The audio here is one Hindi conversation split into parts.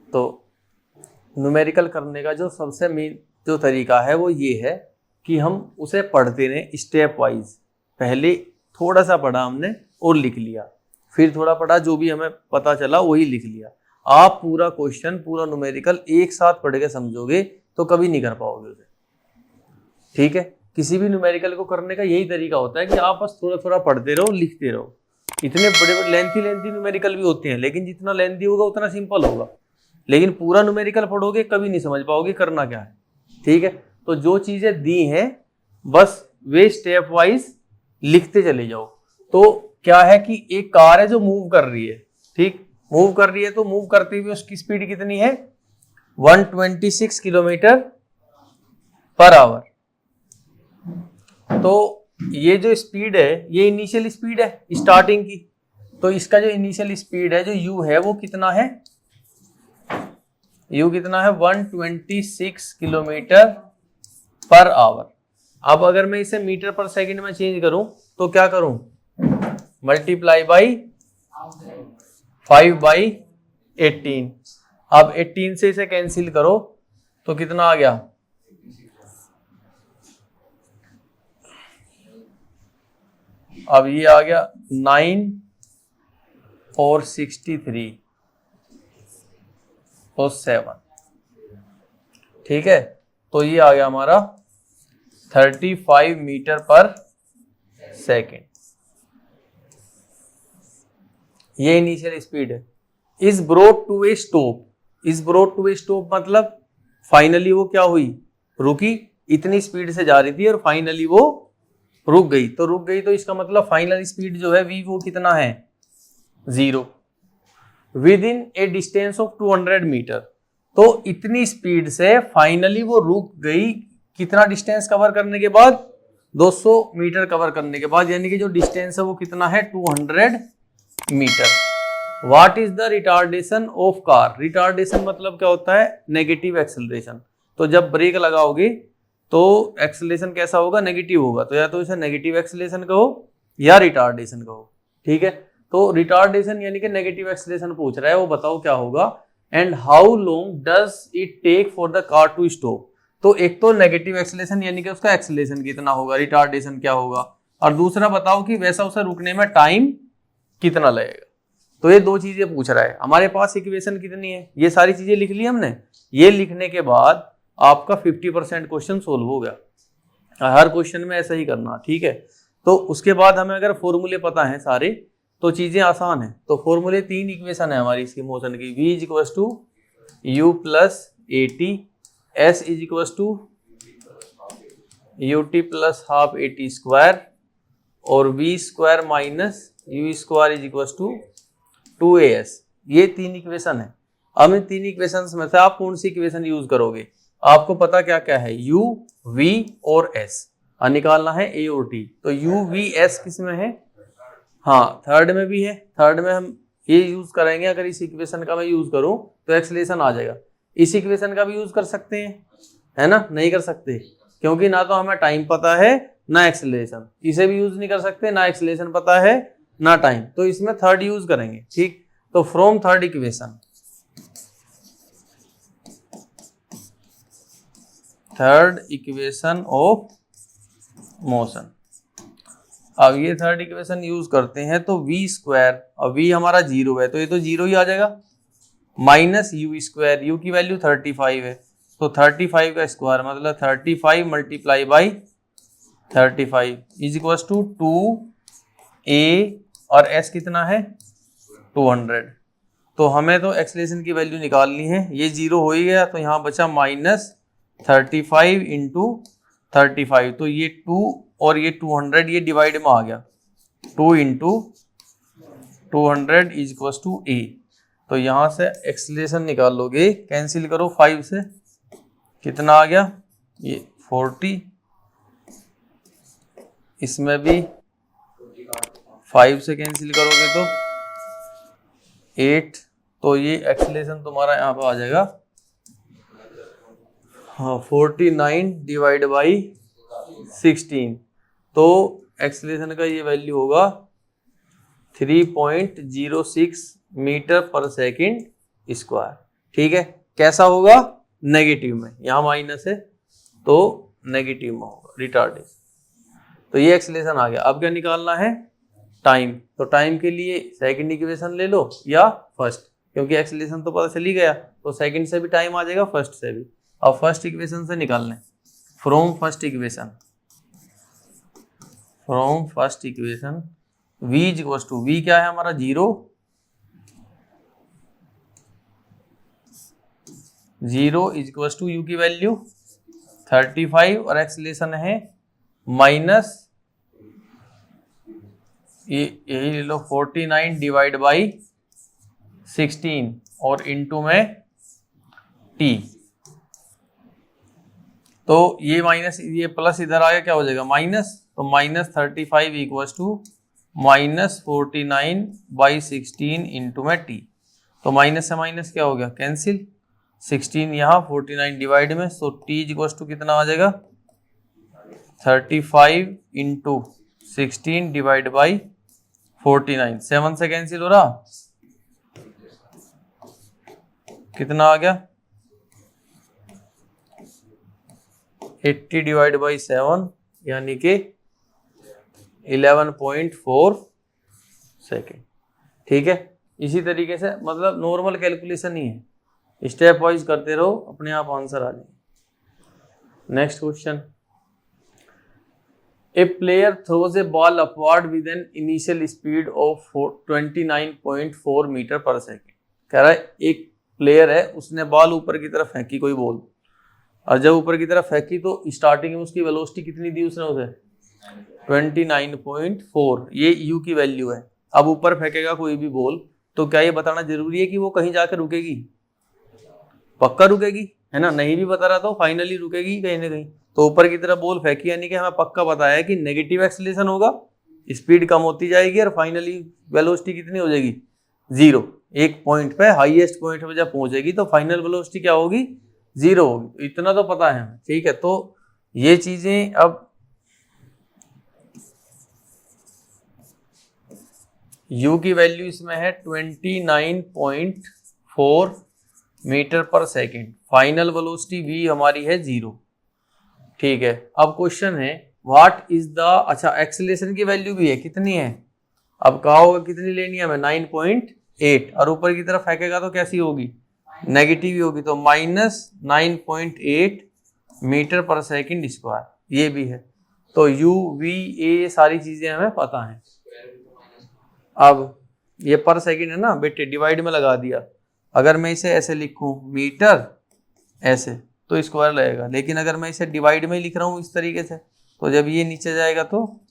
तो न्यूमेरिकल करने का जो सबसे मेन जो तरीका है वो ये है कि हम उसे पढ़ते रहें स्टेप वाइज। पहले थोड़ा सा पढ़ा हमने और लिख लिया, फिर थोड़ा पढ़ा, जो भी हमें पता चला वही लिख लिया। आप पूरा क्वेश्चन, पूरा न्यूमेरिकल एक साथ पढ़ के समझोगे तो कभी नहीं कर पाओगे उसे। ठीक है, किसी भी न्यूमेरिकल को करने का यही तरीका होता है कि आप बस थोड़ा थोड़ा पढ़ते रहो, लिखते रहो। इतने बड़े बड़े लेंथी न्यूमेरिकल भी होते हैं, लेकिन जितना लेंथी होगा उतना सिंपल होगा। लेकिन पूरा न्यूमेरिकल पढ़ोगे कभी नहीं समझ पाओगे करना क्या है। ठीक है, तो जो चीजें दी हैं बस वे स्टेप वाइज लिखते चले जाओ। तो क्या है कि एक कार है जो मूव कर रही है, ठीक, मूव कर रही है, तो मूव करते हुए उसकी स्पीड कितनी है? 126 किलोमीटर पर आवर। तो ये जो स्पीड है ये इनिशियल स्पीड है स्टार्टिंग की। तो इसका जो इनिशियल स्पीड है, जो u है, वो कितना है? u कितना है? 126 किलोमीटर पर आवर। अब अगर मैं इसे मीटर पर सेकंड में चेंज करूं तो क्या करूं? Multiply by 5/18। अब 18 से इसे कैंसिल करो तो कितना आ गया? अब ये आ गया 9 और 63 और 7। ठीक है, तो ये आ गया हमारा 35 मीटर पर सेकेंड। ये इनिशियल स्पीड है। Is brought to a stop. Is brought to a stop मतलब फाइनली वो क्या हुई? रुकी। इतनी स्पीड से जा रही थी और फाइनली वो रुक गई। तो रुक गई तो इसका मतलब फाइनल स्पीड जो है v वो कितना है? 0 within a distance of 200 metre. तो इतनी स्पीड से फाइनली वो रुक गई। कितना डिस्टेंस कवर करने के बाद? 200 मीटर कवर करने के बाद, यानी कि जो डिस्टेंस है वो कितना है? 200 metre. What is the retardation of car? Retardation मतलब क्या होता है? Negative acceleration. तो जब ब्रेक लगाओगे तो एक्सेलरेशन कैसा होगा? नेगेटिव होगा। तो या तो इसे नेगेटिव एक्सेलरेशन कहो या रिटार्डेशन कहो। ठीक है, तो रिटार्डेशन यानी कि नेगेटिव एक्सेलरेशन पूछ रहा है, वो बताओ क्या होगा। And how long does it take for the car to stop. तो एक तो नेगेटिव एक्सेलरेशन यानी कि उसका एक्सेलरेशन कितना होगा, रिटार्डेशन क्या होगा, और दूसरा बताओ कि वैसा उसे रुकने में टाइम कितना लगेगा। तो ये दो चीजें पूछ रहा है। हमारे पास इक्वेशन कितनी है? ये सारी चीजें लिख ली हमने। ये लिखने के बाद आपका 50% क्वेश्चन सोल्व हो गया। हर क्वेश्चन में ऐसा ही करना। ठीक है, तो उसके बाद हमें अगर फॉर्मूले पता है सारे तो चीजें आसान है। तो फॉर्मूले 3 इक्वेशन है हमारी इसकी मोशन की। v equals to u plus AT, s is equals to ut plus half AT square, और v square minus u square is equals to 2as। ये 3 इक्वेशन है। अब इन 3 इक्वेशंस में से आप कौन सी इक्वेशन यूज करोगे? आपको पता क्या क्या है? u, v और s। निकालना है a और t। तो u, v, s किस में है? हाँ, थर्ड में भी है। थर्ड में हम ये यूज करेंगे। अगर इस इक्वेशन का मैं यूज करूं तो एक्सेलरेशन आ जाएगा। इस इक्वेशन का भी यूज कर सकते हैं, है ना? नहीं कर सकते, क्योंकि ना तो हमें टाइम पता है ना एक्सेलरेशन। इसे भी यूज नहीं कर सकते, ना एक्सेलरेशन पता है ना टाइम। तो इसमें थर्ड यूज करेंगे। ठीक, तो from third equation, third equation of motion. अब ये थर्ड इक्वेशन यूज करते हैं तो v स्क्वायर, अब v हमारा 0 है तो ये तो 0 ही आ जाएगा, माइनस u स्क्वायर, u की वैल्यू 35 है तो 35 का स्क्वायर मतलब 35 multiply by 35 is equal to 2a, और s कितना है? 200। तो हमें तो एक्सेलरेशन की वैल्यू निकालनी है। ये 0 हो ही गया तो यहाँ बचा माइनस 35 इंटू 35। तो ये 2 और ये 200 ये डिवाइड में आ गया। 2 into 200 is equal to a। तो यहाँ से एक्सेलरेशन निकाल लोगे, कैंसिल करो 5 से, कितना आ गया? ये 40। इसमें भी 5 से कैंसिल करोगे तो 8। तो ये एक्सेलरेशन तुम्हारा यहाँ पर आ जाएगा, हाँ, 49 डिवाइड बाई 16। तो एक्सेलरेशन का ये वैल्यू होगा 3.06 मीटर पर सेकंड स्क्वायर। ठीक है, कैसा होगा? नेगेटिव में, यहाँ माइनस है तो नेगेटिव में होगा, रिटार्डेशन। तो ये एक्सेलरेशन आ गया। अब क्या निकालना है? टाइम। तो टाइम के लिए सेकंड इक्वेशन ले लो या फर्स्ट, क्योंकि एक्सेलरेशन तो पता चल ही गया, तो सेकंड से भी टाइम आ जाएगा, फर्स्ट से भी। अब फर्स्ट इक्वेशन से निकालना है। From first equation v equals to, v क्या है हमारा? 0, 0 इक्वल्स टू u की वैल्यू 35 और एक्सेलरेशन है माइनस, यही ले लो 49 डिवाइड बाई 16 और इनटू में t। तो ये माइनस, ये प्लस इधर आ गया, क्या हो जाएगा? माइनस। तो minus 35 equals to minus 49 by 16 into में t। तो माइनस से माइनस क्या हो गया? कैंसिल। 16 यहाँ, 49 डिवाइड में, तो t इक्वल्स टू कितना आ जाएगा? 35 इंटू 16 डिवाइड बाई 49। 7 से कैंसिल हो रहा, कितना आ गया? 80 डिवाइड बाई 7 यानी कि 11.4 सेकेंड। ठीक है, इसी तरीके से मतलब नॉर्मल कैलकुलेशन ही है, स्टेप वाइज करते रहो, अपने आप आंसर आ जाएंगे। Next question, a player throws a ball upward with an initial speed of 29.4 metre पर सेकेंड। कह रहा है एक प्लेयर है, उसने बॉल ऊपर की तरफ फेंकी, कोई बॉल, और जब ऊपर की तरफ फेंकी तो स्टार्टिंग में उसकी वेलोसिटी कितनी दी उसने उसे? 29.4, ये u की वैल्यू है। अब ऊपर फेंकेगा कोई भी बॉल, तो क्या ये बताना जरूरी है कि वो कहीं जाकर रुकेगी? पक्का रुकेगी, है ना? नहीं भी बता रहा तो फाइनली रुकेगी कहीं ना कहीं। तो ऊपर की तरफ बॉल फेंकी यानी कि हमें पक्का बताया है कि नेगेटिव एक्सेलरेशन होगा, स्पीड कम होती जाएगी और फाइनली वेलोसिटी कितनी हो जाएगी? 0। एक पॉइंट पे, हाईएस्ट पॉइंट पे जब पहुंचेगी तो फाइनल वेलोसिटी क्या होगी? 0 होगी। तो इतना तो पता है हमें। ठीक है, तो ये चीजें अब u की वैल्यू इसमें है 29.4 मीटर पर सेकेंड, फाइनल वेलोसिटी v हमारी है 0। ठीक है, अब क्वेश्चन है व्हाट इज द, अच्छा एक्सेलरेशन की वैल्यू भी है, कितनी है? अब कहा होगा कितनी लेनी है हमें? 9.8, और ऊपर की तरफ फेंकेगा तो कैसी होगी? नेगेटिव ही होगी, तो माइनस 9.8 मीटर पर सेकेंड स्क्वायर, ये भी है। तो u v a सारी चीजें हमें पता है। अब ये पर सेकेंड है ना बेटे, डिवाइड में लगा दिया। अगर मैं इसे ऐसे लिखूं मीटर ऐसे तो स्क्वायर लगेगा, लेकिन अगर मैं इसे डिवाइड में ही लिख रहा हूं इस तरीके से, तो जब ये नीचे जाएगा तो,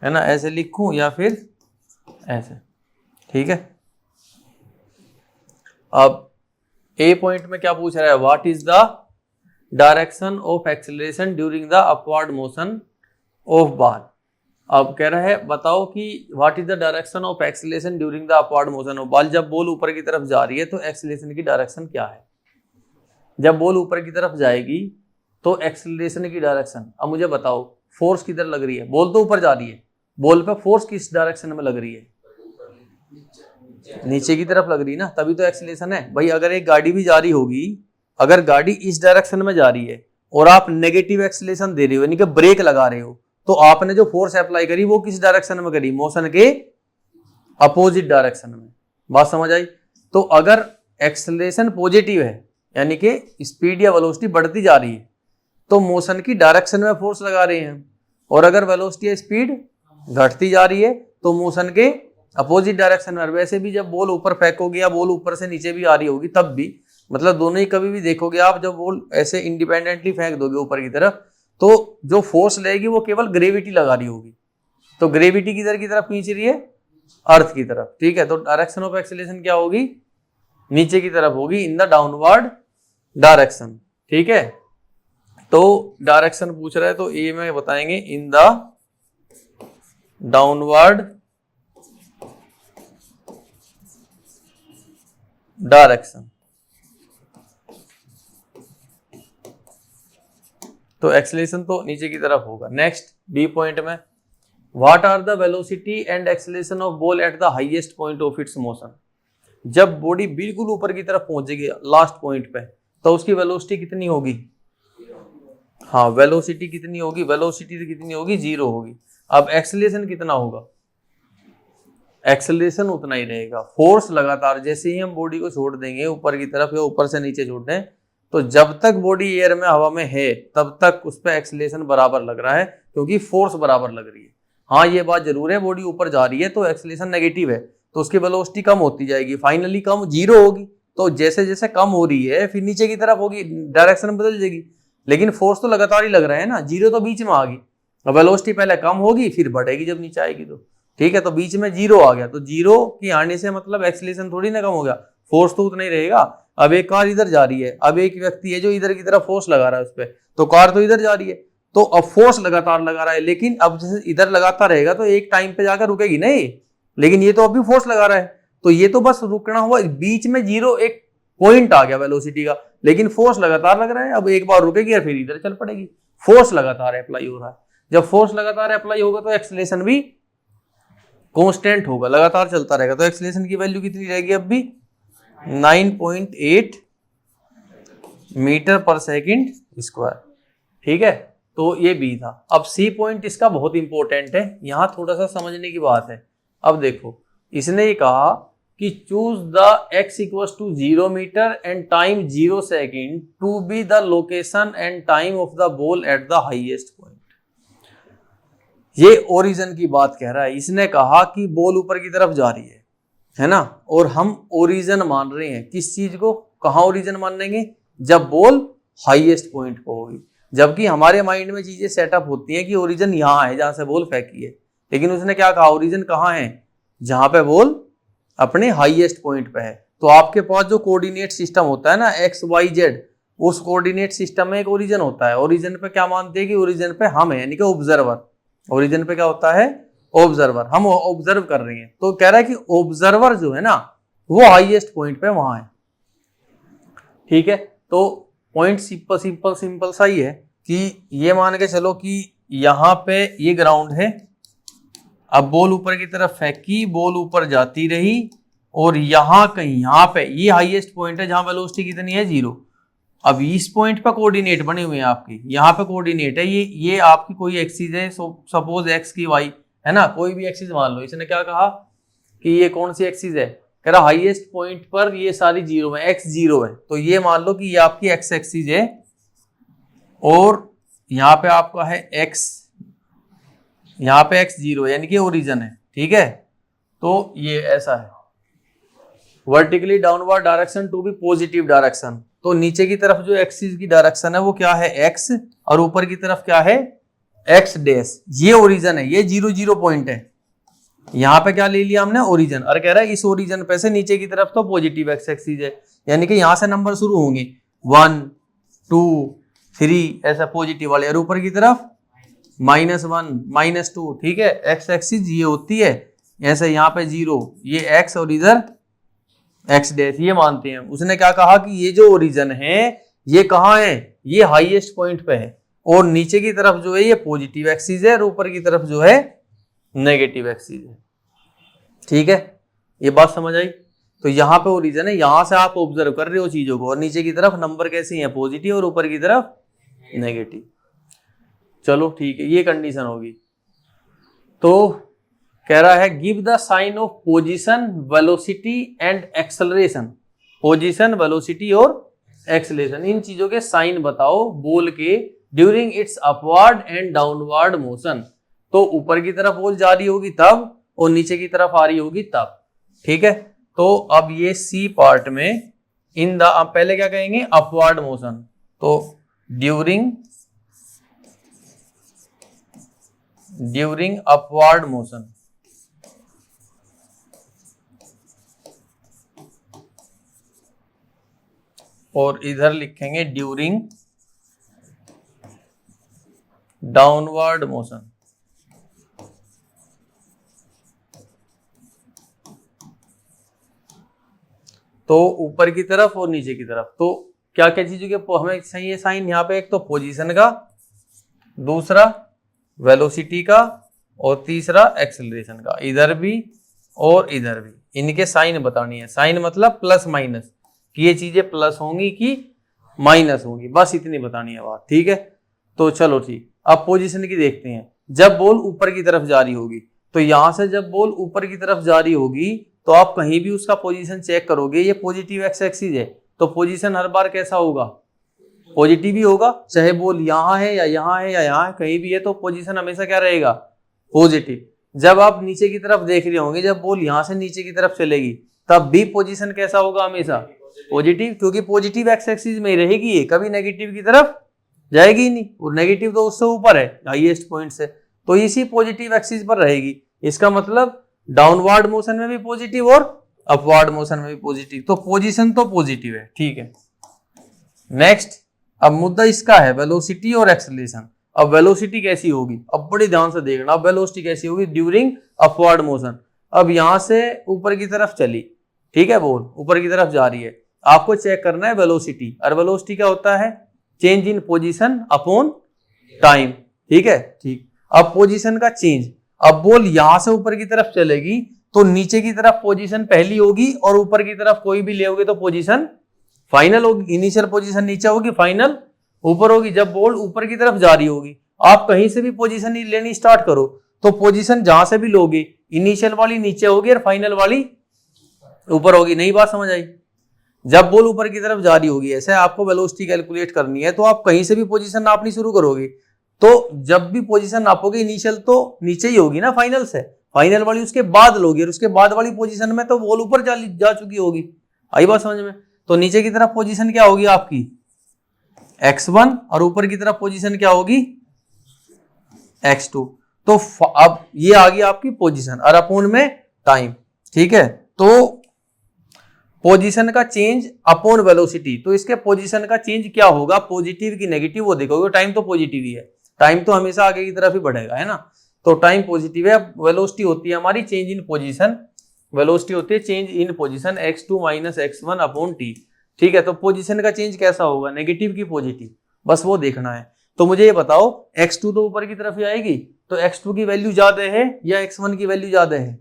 है ना, ऐसे लिखूं या फिर ऐसे। ठीक है, अब ए पॉइंट में क्या पूछ रहा है? What is the direction of acceleration during the upward motion of ball. अब कह रहा है बताओ कि what is the direction of acceleration during the upward motion of ball. जब बॉल ऊपर की तरफ जा रही है तो एक्सेलरेशन की डायरेक्शन क्या है? जब बॉल ऊपर की तरफ जाएगी तो एक्सेलरेशन की डायरेक्शन, अब मुझे बताओ फोर्स किधर लग रही है? बॉल तो ऊपर जा रही है, बॉल पे फोर्स किस डायरेक्शन में लग रही है? नीचे की तरफ लग रही है ना, तभी तो एक्सेलरेशन है भाई। अगर एक गाड़ी भी जा रही होगी, अगर गाड़ी इस डायरेक्शन में जा रही है और आप नेगेटिव एक्सेलरेशन दे रहे हो, यानी कि ब्रेक लगा रहे हो, तो आपने जो फोर्स अप्लाई करी वो किस डायरेक्शन में करी? मोशन के अपोजिट डायरेक्शन में। बात समझ आई? तो अगर एक्सेलरेशन पॉजिटिव है यानी कि स्पीड या वेलोसिटी बढ़ती जा रही है, तो मोशन की डायरेक्शन में फोर्स लगा रहे हैं, और अगर वेलोसिटी या स्पीड घटती जा रही है तो मोशन के अपोजिट डायरेक्शन में। वैसे भी जब बॉल ऊपर फेंकोगे या बॉल ऊपर से नीचे भी आ रही होगी तब भी, मतलब दोनों ही कभी भी देखोगे आप, जब बॉल ऐसे इंडिपेंडेंटली फेंक दोगे ऊपर की तरफ तो जो फोर्स लगेगी वो केवल ग्रेविटी लगा रही होगी। तो ग्रेविटी किधर की तरफ खींच रही है? अर्थ की तरफ। ठीक है, तो डायरेक्शन ऑफ एक्सेलरेशन क्या होगी? नीचे की तरफ होगी, इन द डाउनवर्ड डायरेक्शन। ठीक है, तो डायरेक्शन पूछ रहा है तो ए में बताएंगे इन द डाउनवर्ड डायरेक्शन। तो एक्सेलरेशन तो नीचे की तरफ होगा। नेक्स्ट बी पॉइंट में, what are the velocity and acceleration of ball at the highest point of its motion. जब बॉडी बिल्कुल ऊपर की तरफ पहुंचेगी लास्ट पॉइंट पे, तो उसकी वेलोसिटी कितनी होगी? हाँ, वेलोसिटी कितनी होगी? वेलोसिटी कितनी होगी? 0 होगी। अब एक्सेलरेशन कितना होगा? एक्सेलरेशन उतना ही रहेगा। फोर्स लगातार, जैसे ही हम बॉडी को छोड़ देंगे ऊपर की तरफ या ऊपर से नीचे छोड़ दें, तो जब तक बॉडी एयर में, हवा में है, तब तक उस पर एक्सेलरेशन बराबर लग रहा है, क्योंकि फोर्स बराबर लग रही है। हाँ, ये बात जरूर है, बॉडी ऊपर जा रही है तो एक्सेलरेशन नेगेटिव है, तो उसकी वेलोसिटी कम होती जाएगी, फाइनली कम 0 होगी। तो जैसे जैसे कम हो रही है फिर नीचे की तरफ होगी, डायरेक्शन बदल जाएगी, लेकिन फोर्स तो लगातार ही लग रहा है ना। 0 तो बीच में आ गई, वेलोसिटी पहले कम होगी फिर बढ़ेगी जब नीचे आएगी तो, ठीक है। तो बीच में 0 आ गया, तो 0 की आने से मतलब एक्सेलरेशन थोड़ी ना कम हो गया, फोर्स तो उतना ही रहेगा। अब एक कार इधर जा रही है, अब एक व्यक्ति है जो इधर की तरफ फोर्स लगा रहा है उस पर, तो कार तो इधर जा रही है, तो अब फोर्स लगातार लगा रहा है, लेकिन अब जैसे इधर लगाता रहेगा तो एक टाइम पे जाकर रुकेगी नहीं, लेकिन ये तो अभी फोर्स लगा रहा है, तो ये तो बस रुकना हुआ। बीच में 0 एक पॉइंट आ गया वेलोसिटी का, लेकिन फोर्स लगातार लग रहा है। अब एक बार रुकेगी और फिर इधर चल पड़ेगी, फोर्स लगातार अप्लाई हो रहा है। जब फोर्स लगातार अप्लाई होगा तो एक्सेलरेशन भी कांस्टेंट होगा, लगातार चलता रहेगा। तो एक्सेलरेशन की वैल्यू कितनी रहेगी? अब भी 9.8 मीटर पर सेकंड स्क्वायर, ठीक है। तो ये बी था। अब सी पॉइंट इसका बहुत इंपॉर्टेंट है, यहां थोड़ा सा समझने की बात है। अब देखो, इसने ये कहा कि choose the x equals to 0 metre and time 0 second to be the location and time of the ball at the highest point. ये ओरिजिन की बात कह रहा है। इसने कहा कि बॉल ऊपर की तरफ जा रही है ना, और हम ओरिजिन मान रहे हैं किस चीज को? कहाँ ओरिजिन मानेंगे? जब बॉल हाईएस्ट पॉइंट पे होगी। जबकि हमारे माइंड में चीजें सेटअप होती हैं कि ओरिजिन यहाँ है जहां से बॉल फेंकी है, लेकिन उसने क्या कहा? ओरिजिन कहाँ है? जहां पे बॉल अपने हाईएस्ट पॉइंट पे है। तो आपके पास जो कोऑर्डिनेट सिस्टम होता है ना, एक्स वाई जेड, उस कोऑर्डिनेट सिस्टम में एक ओरिजिन होता है। ओरिजिन पे क्या मानते हैं कि ओरिजिन पे हम है, यानी कि ऑब्जर्वर। ओरिजिन पे क्या होता है? ऑब्जर्वर। हम ऑब्जर्व कर रहे हैं, तो कह रहा है कि ऑब्जर्वर जो है ना वो हाईएस्ट पॉइंट पे वहां है, ठीक है। तो पॉइंट सिंपल सा ही है कि ये मान के चलो कि यहाँ पे ये ग्राउंड है, अब बॉल ऊपर की तरफ फेंकी, बॉल ऊपर जाती रही, और यहाँ कहीं यहाँ पे ये हाईएस्ट पॉइंट है जहां वेलोसिटी कितनी है? 0। अब इस पॉइंट पर कोऑर्डिनेट बने हुए हैं आपकी, यहाँ पे कोऑर्डिनेट है, ये आपकी कोई एक्सिस है, सपोज एक्स की वाई है ना, कोई भी एक्सिस मान लो। इसने क्या कहा कि ये कौन सी एक्सिस है? कह रहा हाईएस्ट पॉइंट पर ये सारी 0 है, x 0 है, तो ये मान लो कि ये आपकी एक्स एक्सिस है, और यहाँ पे आपका है x, यहाँ पे x 0 यानी कि ओरिजिन है, ठीक है। तो ये ऐसा है, vertically downward direction to be positive direction. तो नीचे की तरफ जो एक्सिस की डायरेक्शन है वो क्या है? x, और ऊपर की तरफ क्या है? x dash. ये ओरिजिन है, ये 0 0 पॉइंट है। यहाँ पे क्या ले लिया हमने? ओरिजिन। और कह रहा है इस ओरिजिन पे से नीचे की तरफ तो पॉजिटिव एक्स एक्सिस है, यानी कि यहाँ से नंबर शुरू होंगे 1 2 3 ऐसा पॉजिटिव वाले, और ऊपर की तरफ -1 -2, ठीक है। एक्स एक्सिस ये होती है, ऐसे यहाँ पे 0, ये x और इधर x डैश, ये मानते हैं। उसने क्या कहा कि ये जो ओरिजिन है ये कहाँ है? ये हाईएस्ट पॉइंट पे है, और नीचे की तरफ जो है ये पॉजिटिव एक्सिस है, और ऊपर की तरफ जो है नेगेटिव एक्सिस है, ठीक है। ये बात समझ आई? तो यहाँ पे ओरिजिन है, यहां से आप ऑब्जर्व कर रहे हो चीजों को, और नीचे की तरफ नंबर कैसी है? पॉजिटिव, और ऊपर की तरफ नेगेटिव। चलो ठीक है, ये कंडीशन होगी। तो कह रहा है give the sign of position, velocity and acceleration. Position, velocity और एक्सेलरेशन, इन चीजों के साइन बताओ बॉल के during its upward and downward motion. तो ऊपर की तरफ बॉल जा रही होगी तब, और नीचे की तरफ आ रही होगी तब, ठीक है। तो अब ये सी पार्ट में इन द, आप पहले क्या कहेंगे? Upward motion. तो ड्यूरिंग अपवर्ड मोशन, और इधर लिखेंगे ड्यूरिंग डाउनवर्ड मोशन। तो ऊपर की तरफ और नीचे की तरफ, तो क्या क्या चीजों के हमें सही है साइन यहाँ पे? एक तो पोजीशन का, दूसरा वेलोसिटी का, और तीसरा एक्सेलरेशन का, इधर भी और इधर भी। इनके साइन बतानी है। साइन मतलब प्लस माइनस, कि ये चीजें प्लस होंगी कि माइनस होंगी, बस इतनी बतानी है बात, ठीक है। तो चलो ठीक, अब पोजीशन की देखते हैं। जब बॉल ऊपर की तरफ जा रही होगी, तो यहां से जब बॉल ऊपर की तरफ जा रही होगी तो आप कहीं भी उसका पोजीशन चेक करोगे, ये पॉजिटिव एक्स एक्सिस है, तो पोजीशन हर बार कैसा होगा, पॉजिटिव ही होगा। चाहे बॉल यहाँ है या यहाँ है या यहाँ है, कहीं भी है तो पोजीशन हमेशा क्या रहेगा, पॉजिटिव। जब आप नीचे की तरफ देख रहे होंगे, जब बॉल यहाँ से नीचे की तरफ चलेगी, तब भी पोजीशन कैसा होगा, हमेशा पॉजिटिव, क्योंकि पॉजिटिव एक्स एक्सिस में ही रहेगी ये, कभी नेगेटिव की तरफ जाएगी ही नहीं। और नेगेटिव तो उससे ऊपर है हाईएस्ट पॉइंट से, तो इसी पॉजिटिव एक्सिस पर रहेगी। इसका मतलब डाउनवर्ड मोशन में भी पॉजिटिव और अपवर्ड मोशन में भी पॉजिटिव, तो पोजीशन तो पॉजिटिव है, ठीक है। नेक्स्ट, अब मुद्दा इसका है वेलोसिटी और एक्सेलरेशन। अब वेलोसिटी कैसी होगी, अब बड़े ध्यान से देखना, अब वेलोसिटी कैसी होगी ड्यूरिंग अपवर्ड मोशन। अब यहां से ऊपर की तरफ चली, ठीक है, बॉल ऊपर की तरफ जा रही है, आपको चेक करना है वेलोसिटी। और वेलोसिटी क्या होता है, change in position upon time, ठीक है, ठीक। अब पोजीशन का चेंज, अब बॉल यहां से ऊपर की तरफ चलेगी तो नीचे की तरफ पोजीशन पहली होगी और ऊपर की तरफ कोई भी ले तो पोजीशन फाइनल होगी। इनिशियल पोजीशन नीचे होगी, फाइनल ऊपर होगी। जब बॉल ऊपर की तरफ जा रही होगी, आप कहीं से भी पोजीशन लेनी स्टार्ट करो तो पोजीशन जहां से भी लोगे, इनिशियल वाली नीचे होगी और फाइनल वाली ऊपर होगी। नई बात समझ आई। जब बॉल ऊपर की तरफ जा रही होगी, ऐसे आपको वेलोसिटी कैलकुलेट करनी है, तो आप कहीं से भी पोजीशन नापनी शुरू करोगे, तो जब भी पोजीशन नापोगे इनिशियल तो नीचे ही होगी ना फाइनल से, फाइनल वाली उसके बाद लोगे, और उसके बाद वाली पोजीशन में तो बॉल ऊपर जा चुकी होगी। आई बात समझ में। तो नीचे की तरफ पोजीशन क्या होगी आपकी, x1, और ऊपर की तरफ पोजीशन क्या होगी, x2। तो अब ये आ गई आपकी पोजीशन और अपोन में टाइम, ठीक है। तो पोजीशन का चेंज अपॉन वेलोसिटी, तो इसके पोजीशन का चेंज क्या होगा, पॉजिटिव की नेगेटिव, वो देखोगे। टाइम तो पॉजिटिव ही है, टाइम तो हमेशा आगे की तरफ ही बढ़ेगा, है ना। तो टाइम पॉजिटिव है। वेलोसिटी होती है हमारी चेंज इन पोजीशन, वेलोसिटी होती है change in position x2 minus x1 upon t, ठीक है। तो पोजीशन का चेंज कैसा होगा, नेगेटिव की पॉजिटिव, बस वो देखना है। तो मुझे ये बताओ, x2 तो ऊपर की तरफ ही आएगी, तो x2 की वैल्यू ज्यादा है या x1 की वैल्यू ज्यादा है,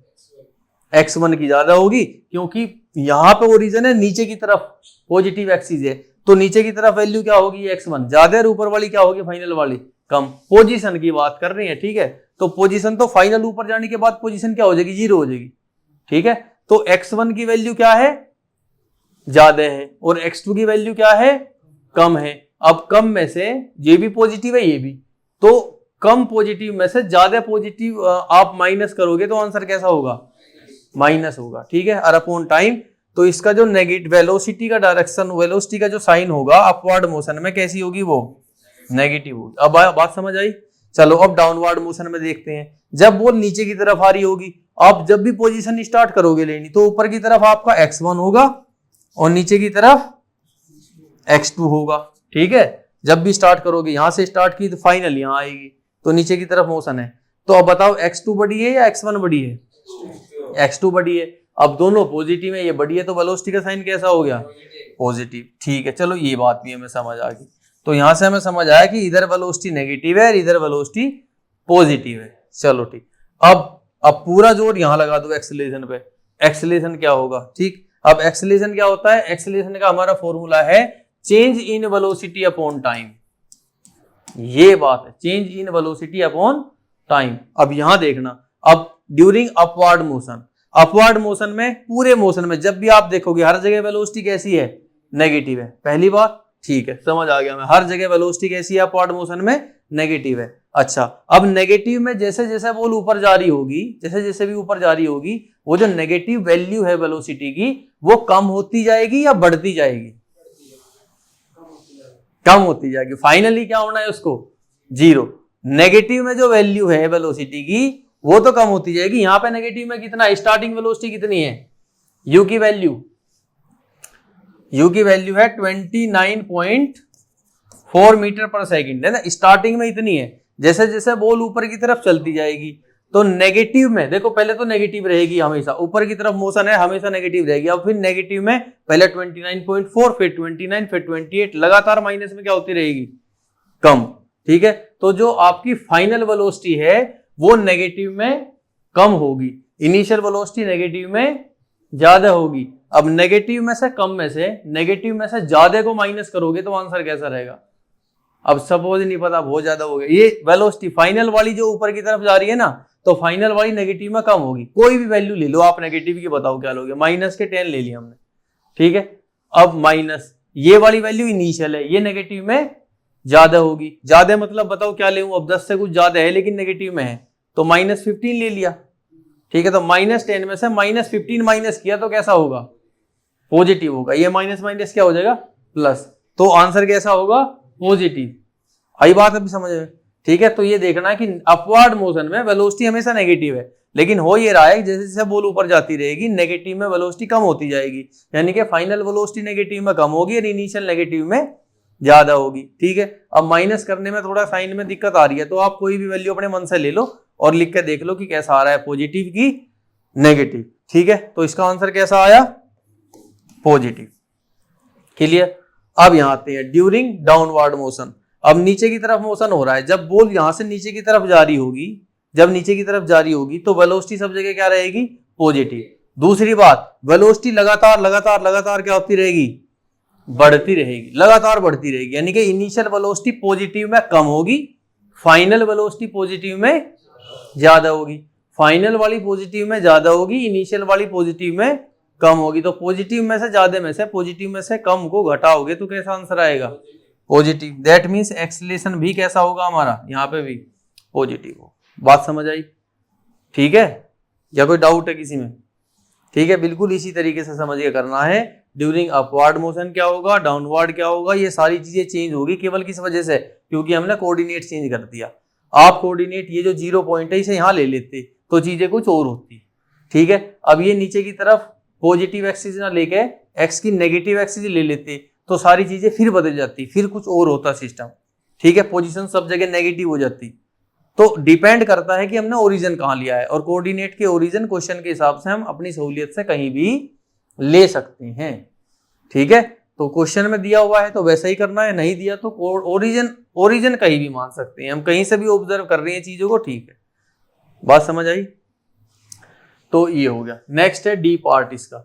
x1 की ज्यादा होगी, क्योंकि यहाँ पे ओरिजिन है नीचे की तरफ पॉजिटिव एक्सिस है, तो नीचे की तरफ वैल्यू क्या होगी, x1 ज्यादा, और ऊपर वाली क्या होगी, फाइनल वाली कम। पोजीशन की बात कर रही है, ठीक है। तो पोजीशन तो फाइनल ऊपर जाने के बाद पोजीशन क्या हो जाएगी, 0 हो जाएगी, ठीक है। तो x1 की वैल्यू क्या है, ज्यादा है, और x2 की वैल्यू क्या है, कम है। अब कम में से ये भी पॉजिटिव है, ये भी, तो कम पॉजिटिव में से ज्यादा पॉजिटिव आप माइनस करोगे तो आंसर कैसा होगा, माइनस होगा, ठीक है। और अपॉन टाइम, तो इसका जो नेगेटिव वेलोसिटी का डायरेक्शन, वेलोसिटी का जो साइन होगा अपवर्ड मोशन में कैसी होगी, वो नेगेटिव होगी। अब बात समझ आई। चलो अब डाउनवर्ड मोशन में देखते हैं। जब बॉल नीचे की तरफ आ रही होगी, आप जब भी पोजीशन स्टार्ट करोगे लेनी, तो ऊपर की तरफ आपका x1 होगा और नीचे की तरफ x2 होगा, ठीक है। जब भी स्टार्ट करोगे, यहां से स्टार्ट की तो फाइनल यहां आएगी, तो नीचे की तरफ मोशन है। तो अब बताओ x2 बड़ी है या x1 बड़ी है, x2 बड़ी है। अब दोनों पॉजिटिव है, ये बड़ी है, तो वेलोसिटी का साइन कैसा हो गया, पॉजिटिव, ठीक है। चलो ये बात भी हमें समझ आ गई। तो यहां से हमें समझ आया कि इधर वेलोसिटी नेगेटिव है और इधर वेलोसिटी पॉजिटिव है। चलो ठीक, अब पूरा जोर यहां लगा दो एक्सेलरेशन पे। एक्सेलरेशन क्या होगा, ठीक। अब एक्सेलरेशन क्या होता है, एक्सेलरेशन का हमारा फॉर्मूला है change in velocity upon time, ये बात है, change in velocity upon time. अब यहां देखना, अब during upward motion, upward motion में, पूरे मोशन में जब भी आप देखोगे हर जगह वेलोसिटी कैसी है, नेगेटिव है। पहली बात, ठीक है, समझ आ गया मैं, हर जगह वेलोसिटी कैसी है अपवर्ड मोशन में, नेगेटिव है। अच्छा, अब नेगेटिव में जैसे जैसे बॉल ऊपर जा रही होगी, जैसे जैसे भी ऊपर जा रही होगी, वो जो नेगेटिव वैल्यू है वेलोसिटी की, वो कम होती जाएगी या बढ़ती जाएगी, कम होती जाएगी। फाइनली क्या होना है उसको, 0। नेगेटिव में जो वैल्यू है वेलोसिटी की, वो तो कम होती जाएगी। यहां पे नेगेटिव में कितना, स्टार्टिंग वेलोसिटी कितनी है, u की वैल्यू, u की वैल्यू है 29.4 मीटर पर सेकंड, है ना। स्टार्टिंग में इतनी है, जैसे जैसे बॉल ऊपर की तरफ चलती जाएगी, तो नेगेटिव में देखो, पहले तो नेगेटिव रहेगी हमेशा, ऊपर की तरफ मोशन है हमेशा नेगेटिव रहेगी। अब फिर नेगेटिव में पहले 29.4, फिर 29, फिर 28, लगातार माइनस में क्या होती रहेगी, कम, ठीक है। तो जो आपकी फाइनल वेलोसिटी है वो नेगेटिव में कम होगी, इनिशियल वेलोसिटी नेगेटिव में ज्यादा होगी। अब नेगेटिव में से कम में से, नेगेटिव में से ज्यादा को माइनस करोगे तो आंसर कैसा रहेगा? अब सपोज नहीं पता, बहुत ज्यादा हो गया। ये वेलोसिटी फाइनल वाली जो ऊपर की तरफ जा रही है ना, तो फाइनल वाली नेगेटिव में कम होगी। कोई भी वैल्यू ले लो आप नेगेटिव की, बताओ क्या लोगे? माइनस के 10 ले लिया हमने, ठीक है। अब माइनस ये वाली वैल्यू इनिशियल है, ये नेगेटिव में ज्यादा होगी। ज्यादा मतलब बताओ क्या ले? अब 10 से कुछ ज्यादा है लेकिन नेगेटिव में है, तो -15 ले लिया, ठीक है। तो -10 में से -15 माइनस किया तो कैसा होगा? पॉजिटिव होगा। ये माइनस माइनस क्या हो जाएगा? प्लस। तो आंसर कैसा होगा? पॉजिटिव। आई बात अभी समझ में? ठीक है। तो ये देखना है कि अपवर्ड मोशन में वेलोसिटी हमेशा नेगेटिव है, लेकिन हो ये रहा है जैसे जैसे बॉल ऊपर जाती रहेगी नेगेटिव में वेलोसिटी कम होती जाएगी, यानी कि फाइनल वेलोसिटी नेगेटिव में कम होगी और इनिशियल नेगेटिव में ज्यादा होगी, ठीक है। अब माइनस करने में थोड़ा साइन में दिक्कत आ रही है, तो आप कोई भी वैल्यू अपने मन से ले लो और लिख के देख लो कि कैसा आ रहा है, पॉजिटिव की नेगेटिव, ठीक है। तो इसका आंसर कैसा आया? पॉजिटिव। क्लियर। अब यहां आते हैं ड्यूरिंग डाउनवर्ड मोशन। अब नीचे की तरफ मोशन हो रहा है, जब बॉल यहां से नीचे की तरफ जा रही होगी, जब नीचे की तरफ जा रही होगी तो वेलोसिटी सब जगह क्या रहेगी? पॉजिटिव। दूसरी बात, वेलोसिटी लगातार लगातार लगातार क्या होती रहेगी? बढ़ती रहेगी, लगातार बढ़ती रहेगी, यानी कि इनिशियल वेलोसिटी पॉजिटिव में कम होगी, फाइनल वेलोसिटी पॉजिटिव में ज्यादा होगी। फाइनल वाली पॉजिटिव में ज्यादा होगी, इनिशियल वाली पॉजिटिव में कम होगी। तो पॉजिटिव में से ज्यादा में से, पॉजिटिव में से कम को घटाओगे तो कैसा आंसर आएगा? पॉजिटिव। दैट मीन्स एक्सेलरेशन भी कैसा होगा हमारा? यहाँ पे भी पॉजिटिव हो। बात समझ आई? ठीक है। या कोई डाउट है किसी में? ठीक है, बिल्कुल इसी तरीके से समझ के करना है। ड्यूरिंग अपवर्ड मोशन क्या होगा, डाउनवर्ड क्या होगा, ये सारी चीजें चेंज होगी केवल किस वजह से? क्योंकि हमने कोऑर्डिनेट चेंज कर दिया। आप कोऑर्डिनेट ये जो 0 पॉइंट है इसे यहाँ ले लेते तो चीजें कुछ और होती, ठीक है। अब ये नीचे की तरफ पॉजिटिव एक्सिस ना लेके एक्स की नेगेटिव एक्सिस ले लेते तो सारी चीजें फिर बदल जाती, फिर कुछ और होता सिस्टम, ठीक है। पोजीशन सब जगह नेगेटिव हो जाती। तो डिपेंड करता है कि हमने ओरिजिन कहाँ लिया है, और कोऑर्डिनेट के ओरिजिन क्वेश्चन के हिसाब से हम अपनी सहूलियत से कहीं भी ले सकते हैं, ठीक है। तो क्वेश्चन में दिया हुआ है तो वैसा ही करना है, नहीं दिया तो ओरिजिन कहीं भी मान सकते हैं हम, कहीं से भी ऑब्जर्व कर रहे हैं चीजों को, ठीक है। बात समझ आई? तो ये हो गया। नेक्स्ट है डी पार्ट इसका।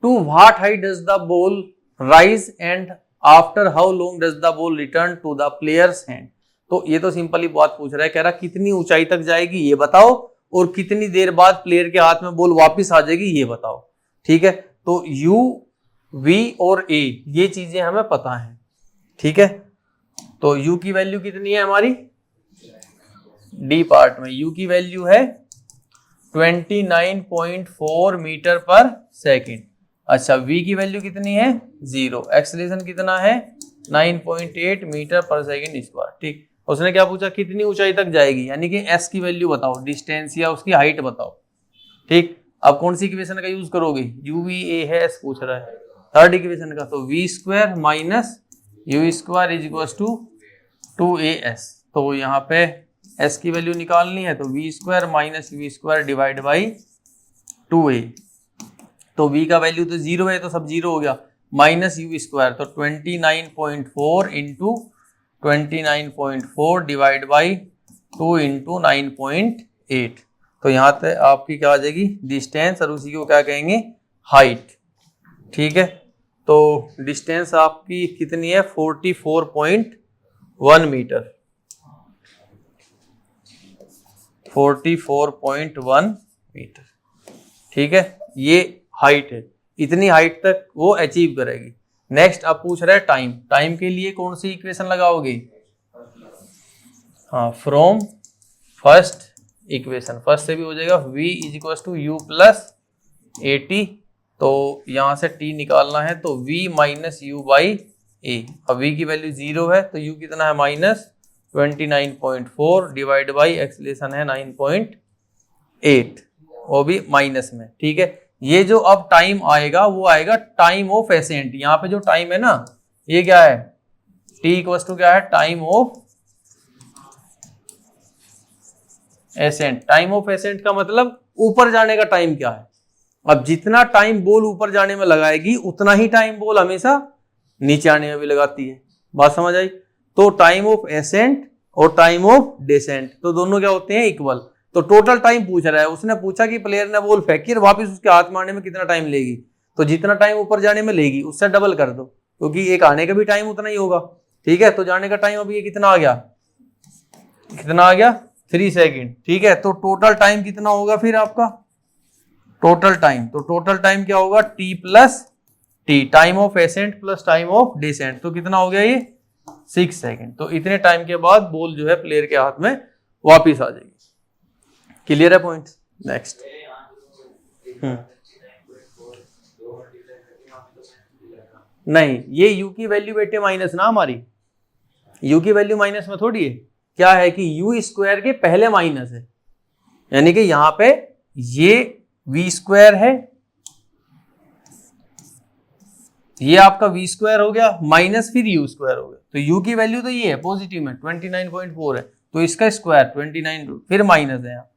To what height does the ball rise and after how long does the ball return to the player's hand. तो ये तो सिंपली बात पूछ रहा है, कह रहा कितनी ऊंचाई तक जाएगी ये बताओ, और कितनी देर बाद प्लेयर के हाथ में बॉल वापस आ जाएगी ये बताओ, ठीक है। तो यू, वी और ए ये चीजें हमें पता है, ठीक है। तो यू की वैल्यू कितनी है हमारी? डी पार्ट में यू की वैल्यू है 29.4 मीटर पर सेकेंड। अच्छा, v की वैल्यू कितनी है? 0। एक्सेलरेशन कितना है? 9.8 मीटर पर सेकेंड स्क्वायर, ठीक। उसने क्या पूछा? कितनी ऊंचाई तक जाएगी, यानी कि s की वैल्यू बताओ, डिस्टेंस या उसकी हाइट बताओ, ठीक। अब कौन सी इक्वेशन का यूज करोगे? UVA है, s पूछ रहा है, थर्ड इक्वेशन का। तो v square minus u square is equal to 2as। तो यहाँ पे s की वैल्यू निकालनी है, तो v square minus u square divide by 2a। तो v का वैल्यू तो 0 है, तो सब 0 हो गया, माइनस यू स्क्वायर, तो 29.4 इंटू 29.4 डिवाइड बाई 2 इंटू 9.8। तो यहाँ पे आपकी क्या आ जाएगी? डिस्टेंस, और उसी को क्या कहेंगे? हाइट, ठीक है। तो डिस्टेंस आपकी कितनी है? 44.1 मीटर, 44.1 मीटर, ठीक है। ये हाइट है, इतनी हाइट तक वो अचीव करेगी। नेक्स्ट अब पूछ रहा है टाइम। टाइम के लिए कौन सी इक्वेशन लगाओगे? हाँ, फ्रॉम फर्स्ट इक्वेशन, फर्स्ट से भी हो जाएगा, v is equal to u plus a t. तो यहां से t निकालना है, तो v minus u by a. अब v की वैल्यू 0 है, तो u कितना है? माइनस 29.4 डिवाइड बाई एक्सेलरेशन है 9.8, वो भी माइनस में, ठीक है। ये जो अब टाइम आएगा वो आएगा टाइम ऑफ एसेंट। यहाँ पे जो टाइम है ना, ये क्या है? t इक्वल टू क्या है? Time of accent. Time of accent का मतलब ऊपर जाने का टाइम क्या है। अब जितना टाइम बॉल ऊपर जाने में लगाएगी उतना ही टाइम बॉल हमेशा नीचे आने में भी लगाती है। बात समझ आई? तो टाइम ऑफ एसेंट और टाइम ऑफ डिसेंट तो दोनों क्या होते हैं? इक्वल। तो टोटल टाइम पूछ रहा है, उसने पूछा कि प्लेयर ने बॉल फेंकी और वापस उसके हाथ मारने में कितना टाइम लेगी, तो जितना टाइम ऊपर जाने में लेगी उससे डबल कर दो, क्योंकि एक आने का भी टाइम उतना ही होगा। ठीक है, तो जाने का टाइम अभी ये कितना आ गया, कितना आ गया 3 सेकेंड। ठीक है, तो टोटल टाइम कितना होगा फिर आपका, टोटल टाइम, तो टोटल टाइम क्या होगा t plus t, time of ascent plus time of descent, तो कितना हो गया ये 6 सेकेंड। तो इतने टाइम के बाद बॉल जो है प्लेयर के हाथ में वापिस आ जाएगी। क्लियर है पॉइंट? नेक्स्ट। नहीं, ये u की वैल्यू बेटे माइनस ना, हमारी u की वैल्यू माइनस में थोड़ी है, क्या है कि u स्क्वायर के पहले माइनस है, यानी कि यहां पे ये v स्क्वायर है, ये आपका v स्क्वायर हो गया माइनस फिर u स्क्वायर हो गया, तो u की वैल्यू तो ये है पॉजिटिव में 29.4 है, तो इसका स्क्वायर 29 फिर माइनस है यहाँ।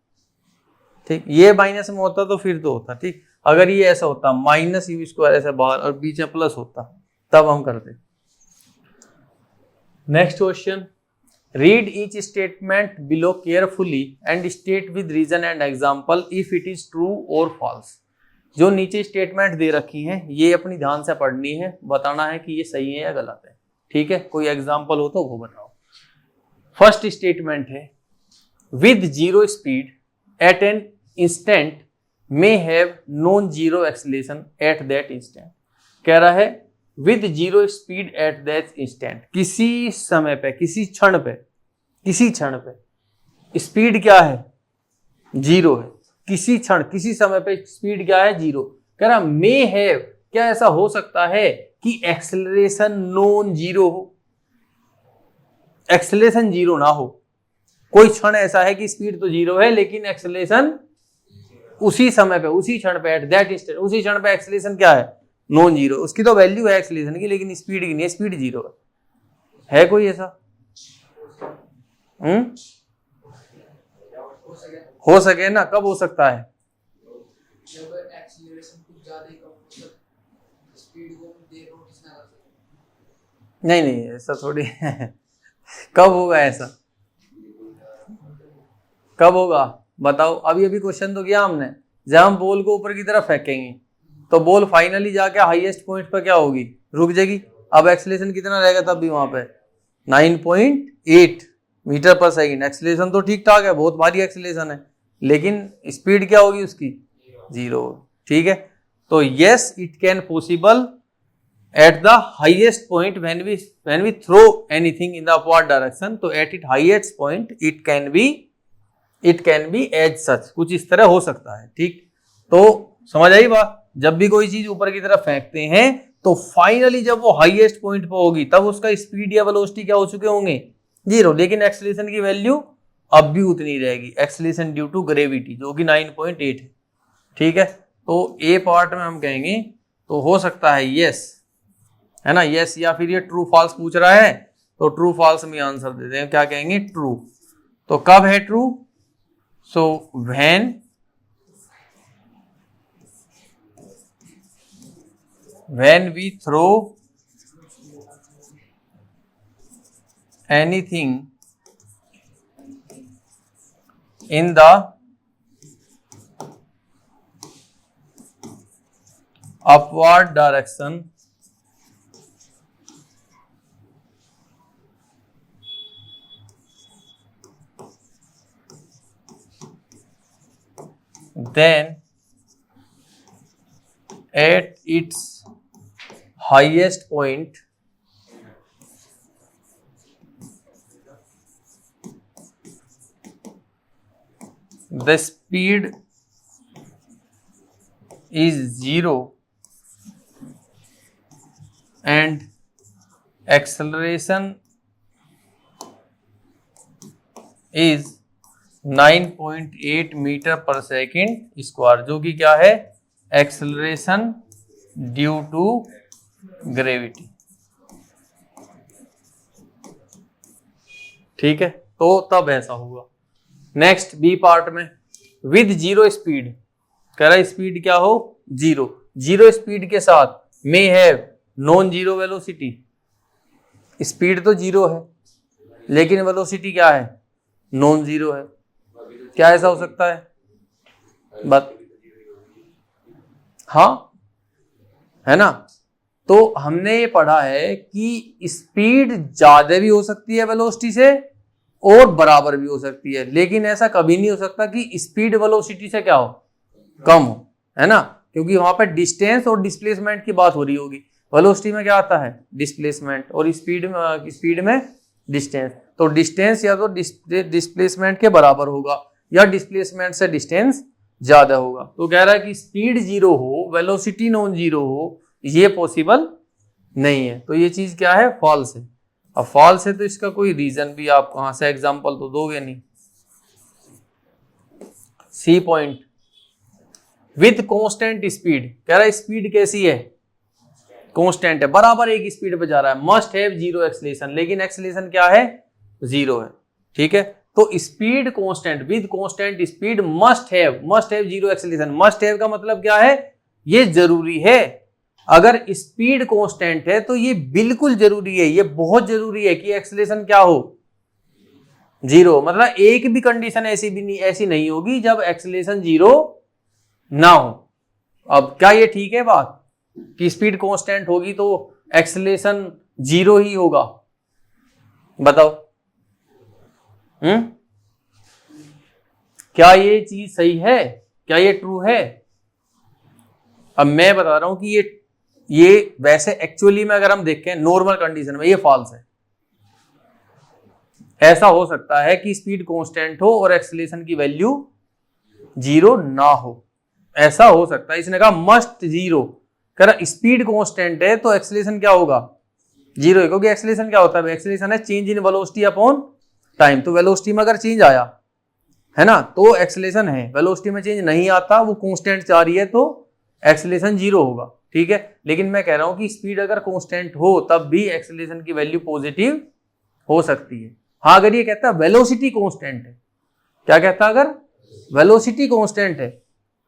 ठीक, ये माइनस में होता तो फिर तो होता, ठीक, अगर ये ऐसा होता माइनस u स्क्वायर ऐसे बाहर और बीच में प्लस होता तब हम करते। Next question, read each statement below carefully and state with reason and example if it is true और फॉल्स। जो नीचे स्टेटमेंट दे रखी हैं ये अपनी ध्यान से पढ़नी है, बताना है कि ये सही है या गलत है। ठीक है, कोई एग्जांपल हो तो वो बताओ। फर्स्ट स्टेटमेंट है, with zero speed at an instant may have non zero acceleration at that instant। कह रहा है with zero speed at that instant, किसी समय पे, किसी क्षण पे, किसी क्षण पे स्पीड क्या है, जीरो है, किसी क्षण किसी समय पे स्पीड क्या है, जीरो। कह रहा may have, क्या ऐसा हो सकता है कि एक्सेलरेशन नॉन जीरो हो, एक्सेलरेशन जीरो ना हो। कोई क्षण ऐसा है कि स्पीड तो जीरो है लेकिन एक्सेलरेशन उसी समय पे, उसी क्षण पे, एट दैट इंस्टेंट, उसी क्षण पे एक्सेलरेशन क्या है, नॉन जीरो। उसकी तो वैल्यू है एक्सेलरेशन की लेकिन स्पीड की नहीं है, स्पीड जीरो है कोई ऐसा? हो सके ना, कब हो सकता है? नहीं नहीं, ऐसा थोड़ी कब होगा ऐसा, कब होगा बताओ। अभी अभी क्वेश्चन तो किया हमने, जब हम बॉल को ऊपर की तरफ फेंकेंगे तो बॉल फाइनली जाके हाईएस्ट पॉइंट पर क्या होगी, रुक जाएगी। अब एक्सेलरेशन कितना रहेगा तब भी वहां पे 9.8 मीटर पर सेकंड। एक्सेलरेशन तो ठीक ठाक है, बहुत भारी एक्सेलरेशन है, लेकिन स्पीड क्या होगी उसकी, जीरो। ठीक है, तो yes it can possible at the highest point when we throw anything in the upward direction, तो at it highest point it can be as such, कुछ इस तरह हो सकता है। ठीक, तो समझ आई बात। जब भी कोई चीज ऊपर की तरफ फेंकते हैं तो फाइनली जब वो हाईएस्ट पॉइंट पे होगी तब उसका स्पीड या वेलोसिटी क्या हो चुके होंगे, जीरो, लेकिन एक्सेलरेशन की वैल्यू अब भी उतनी रहेगी, एक्सेलरेशन ड्यू टू ग्रेविटी, जो कि 9.8 है। ठीक है, तो ए पार्ट में हम कहेंगे तो हो सकता है यस, है ना, यस, या फिर ये ट्रू फॉल्स पूछ रहा है तो ट्रू फॉल्स में आंसर देते हैं, क्या कहेंगे, ट्रू। तो कब है true, so when we throw anything in the upward direction, then at its highest point the speed is zero and acceleration is 9.8 metre पर सेकेंड स्क्वायर, जो कि क्या है, एक्सेलरेशन ड्यू टू ग्रेविटी। ठीक है, तो तब ऐसा होगा। नेक्स्ट बी पार्ट में, विद जीरो स्पीड, कह रहा है स्पीड क्या हो, जीरो, जीरो स्पीड के साथ may have non zero velocity, speed तो जीरो है लेकिन वेलोसिटी क्या है, नॉन जीरो है। क्या ऐसा हो सकता है? बात हाँ है ना। तो हमने ये पढ़ा है कि स्पीड ज्यादा भी हो सकती है वेलोसिटी से और बराबर भी हो सकती है, लेकिन ऐसा कभी नहीं हो सकता कि स्पीड वेलोसिटी से क्या हो, कम हो, है ना, क्योंकि वहां पर डिस्टेंस और डिस्प्लेसमेंट की बात हो रही होगी। वेलोसिटी में क्या आता है, डिस्प्लेसमेंट, और स्पीड में डिस्टेंस। तो डिस्टेंस या तो डिस्प्लेसमेंट के बराबर होगा या डिस्प्लेसमेंट से डिस्टेंस ज्यादा होगा। तो कह रहा है कि स्पीड जीरो हो, वेलोसिटी नॉन जीरो हो, ये पॉसिबल नहीं है। तो ये चीज क्या है, फॉल्स है। अब फॉल्स है तो इसका कोई रीजन भी आप कहां से एग्जांपल तो दोगे नहीं। C point, with constant speed, कह रहा है स्पीड कैसी है, कांस्टेंट है, बराबर एक स्पीड पे जा रहा है, मस्ट हैव जीरो एक्सेलेरेशन, लेकिन एक्सेलेरेशन क्या है, जीरो है। ठीक है, तो speed constant with constant speed must have zero acceleration. Must have का मतलब क्या है, ये जरूरी है। अगर स्पीड कांस्टेंट है तो ये बिल्कुल जरूरी है, ये बहुत जरूरी है कि एक्सेलेरेशन क्या हो, जीरो। मतलब एक भी कंडीशन ऐसी नहीं होगी जब एक्सेलेरेशन जीरो ना हो। अब क्या ये ठीक है बात कि स्पीड कांस्टेंट होगी तो एक्सेलेरेशन जीरो ही होगा, बताओ। क्या ये चीज सही है, क्या ये ट्रू है? अब मैं बता रहा हूं कि ये वैसे एक्चुअली में अगर हम देखें नॉर्मल कंडीशन में ये फॉल्स है। ऐसा हो सकता है कि स्पीड कांस्टेंट हो और एक्सेलेरेशन की वैल्यू जीरो ना हो, ऐसा हो सकता है। इसने कहा मस्ट जीरो, कह रहा स्पीड कांस्टेंट है तो एक्सेलेरेशन क्या होगा, जीरो है, क्योंकि एक्सेलेरेशन क्या होता है, एक्सेलेरेशन है change in velocity upon time. तो वेलोसिटी में अगर चेंज आया है ना तो एक्सेलेरेशन है, वेलोसिटी में चेंज नहीं आता, वो कांस्टेंट जा रही है तो एक्सेलेरेशन जीरो होगा। ठीक है, लेकिन मैं कह रहा हूं कि स्पीड अगर कांस्टेंट हो तब भी एक्सेलेरेशन की वैल्यू पॉजिटिव हो सकती है। हाँ, अगर ये कहता है वेलोसिटी कांस्टेंट है, क्या कहता है, अगर वेलोसिटी कांस्टेंट है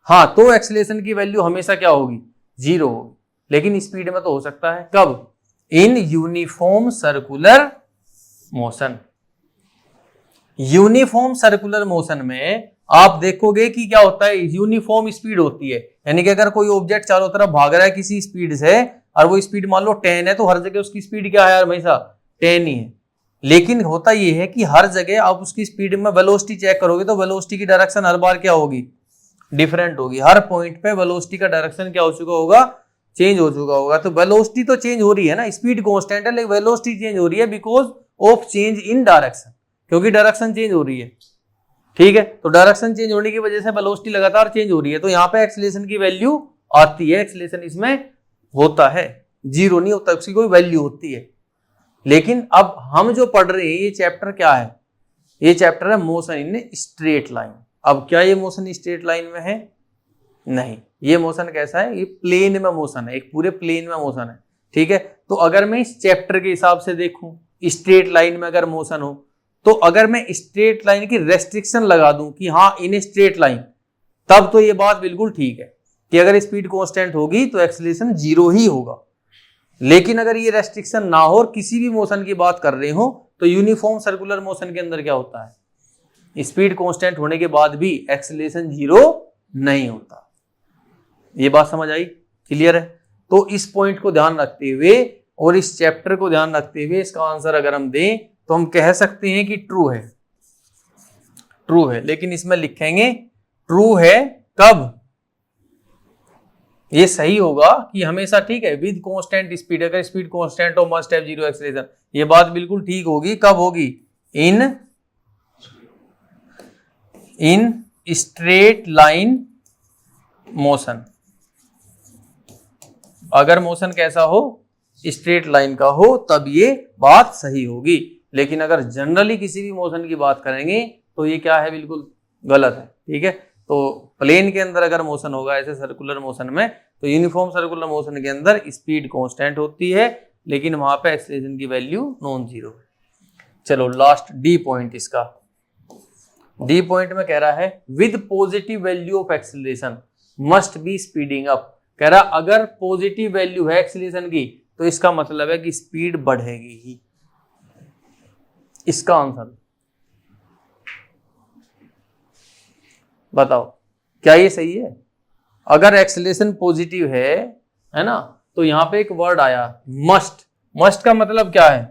हाँ तो एक्सेलेरेशन की वैल्यू हमेशा क्या होगी, जीरो होगी। लेकिन स्पीड में तो हो सकता है, कब, in uniform circular motion. Uniform circular motion में आप देखोगे कि क्या होता है, यूनिफॉर्म स्पीड होती है, यानी कि अगर कोई ऑब्जेक्ट चारों तरफ भाग रहा है किसी स्पीड से और वो स्पीड मान लो 10 है तो हर जगह उसकी स्पीड क्या है हमेशा 10 ही है। लेकिन होता यह है कि हर जगह आप उसकी स्पीड में वेलोसिटी चेक करोगे तो वेलोसिटी की डायरेक्शन हर बार क्या होगी, डिफरेंट होगी। हर पॉइंट पे वेलोसिटी का डायरेक्शन क्या हो चुका होगा, चेंज हो चुका होगा। तो वेलोसिटी तो चेंज हो रही है ना, स्पीड कांस्टेंट है लेकिन वेलोसिटी चेंज हो रही है because of change in direction, क्योंकि डायरेक्शन चेंज हो रही है। ठीक है, तो डायरेक्शन चेंज होने की वजह से वेलोसिटी लगातार चेंज हो रही है, तो यहाँ पे एक्सेलेरेशन की वैल्यू आती है। एक्सेलेरेशन इसमें होता है, जीरो नहीं होता, उसकी कोई वैल्यू होती है। लेकिन अब हम जो पढ़ रहे हैं ये चैप्टर क्या है, ये चैप्टर है मोशन इन स्ट्रेट लाइन। अब क्या ये मोशन स्ट्रेट लाइन में है, नहीं, ये मोशन कैसा है, ये प्लेन में मोशन है, एक पूरे प्लेन में मोशन है। ठीक है, तो अगर मैं इस चैप्टर के हिसाब से देखूं स्ट्रेट लाइन में अगर मोशन हो, तो अगर मैं स्ट्रेट लाइन की रेस्ट्रिक्शन लगा दूं कि हाँ इन स्ट्रेट लाइन, तब तो ये बात बिल्कुल ठीक है कि अगर स्पीड कांस्टेंट होगी तो एक्सेलरेशन जीरो ही होगा। लेकिन अगर ये रेस्ट्रिक्शन ना हो और किसी भी मोशन की बात कर रहे हो तो यूनिफॉर्म सर्कुलर मोशन के अंदर क्या होता है, स्पीड कांस्टेंट होने के बाद भी एक्सेलरेशन जीरो नहीं होता। ये बात समझ आई, क्लियर है? तो इस पॉइंट को ध्यान रखते हुए और इस चैप्टर को ध्यान रखते हुए इसका आंसर अगर हम दें तो हम कह सकते हैं कि ट्रू है, ट्रू है। लेकिन इसमें लिखेंगे ट्रू है कब, ये सही होगा कि हमेशा, ठीक है, विद कांस्टेंट स्पीड, अगर स्पीड कांस्टेंट हो मस्ट हैव जीरो एक्सेलरेशन, ये बात बिल्कुल ठीक होगी। कब होगी, इन स्ट्रेट लाइन मोशन। अगर मोशन कैसा हो, स्ट्रेट लाइन का हो, तब ये बात सही होगी। लेकिन अगर जनरली किसी भी मोशन की बात करेंगे तो ये क्या है, बिल्कुल गलत है। ठीक है, तो प्लेन के अंदर अगर मोशन होगा ऐसे सर्कुलर मोशन में, तो यूनिफॉर्म सर्कुलर मोशन के अंदर स्पीड कांस्टेंट होती है लेकिन वहां पे एक्सेलरेशन की वैल्यू नॉन जीरो है। चलो लास्ट डी पॉइंट, इसका डी पॉइंट में कह रहा है with positive value of acceleration must be speeding up. कह रहा अगर पॉजिटिव वैल्यू है एक्सेलरेशन की तो इसका मतलब है कि स्पीड बढ़ेगी ही। इसका आंसर बताओ क्या ये सही है? अगर एक्सेलरेशन पॉजिटिव है ना, तो यहां पे एक वर्ड आया मस्ट। मस्ट का मतलब क्या है?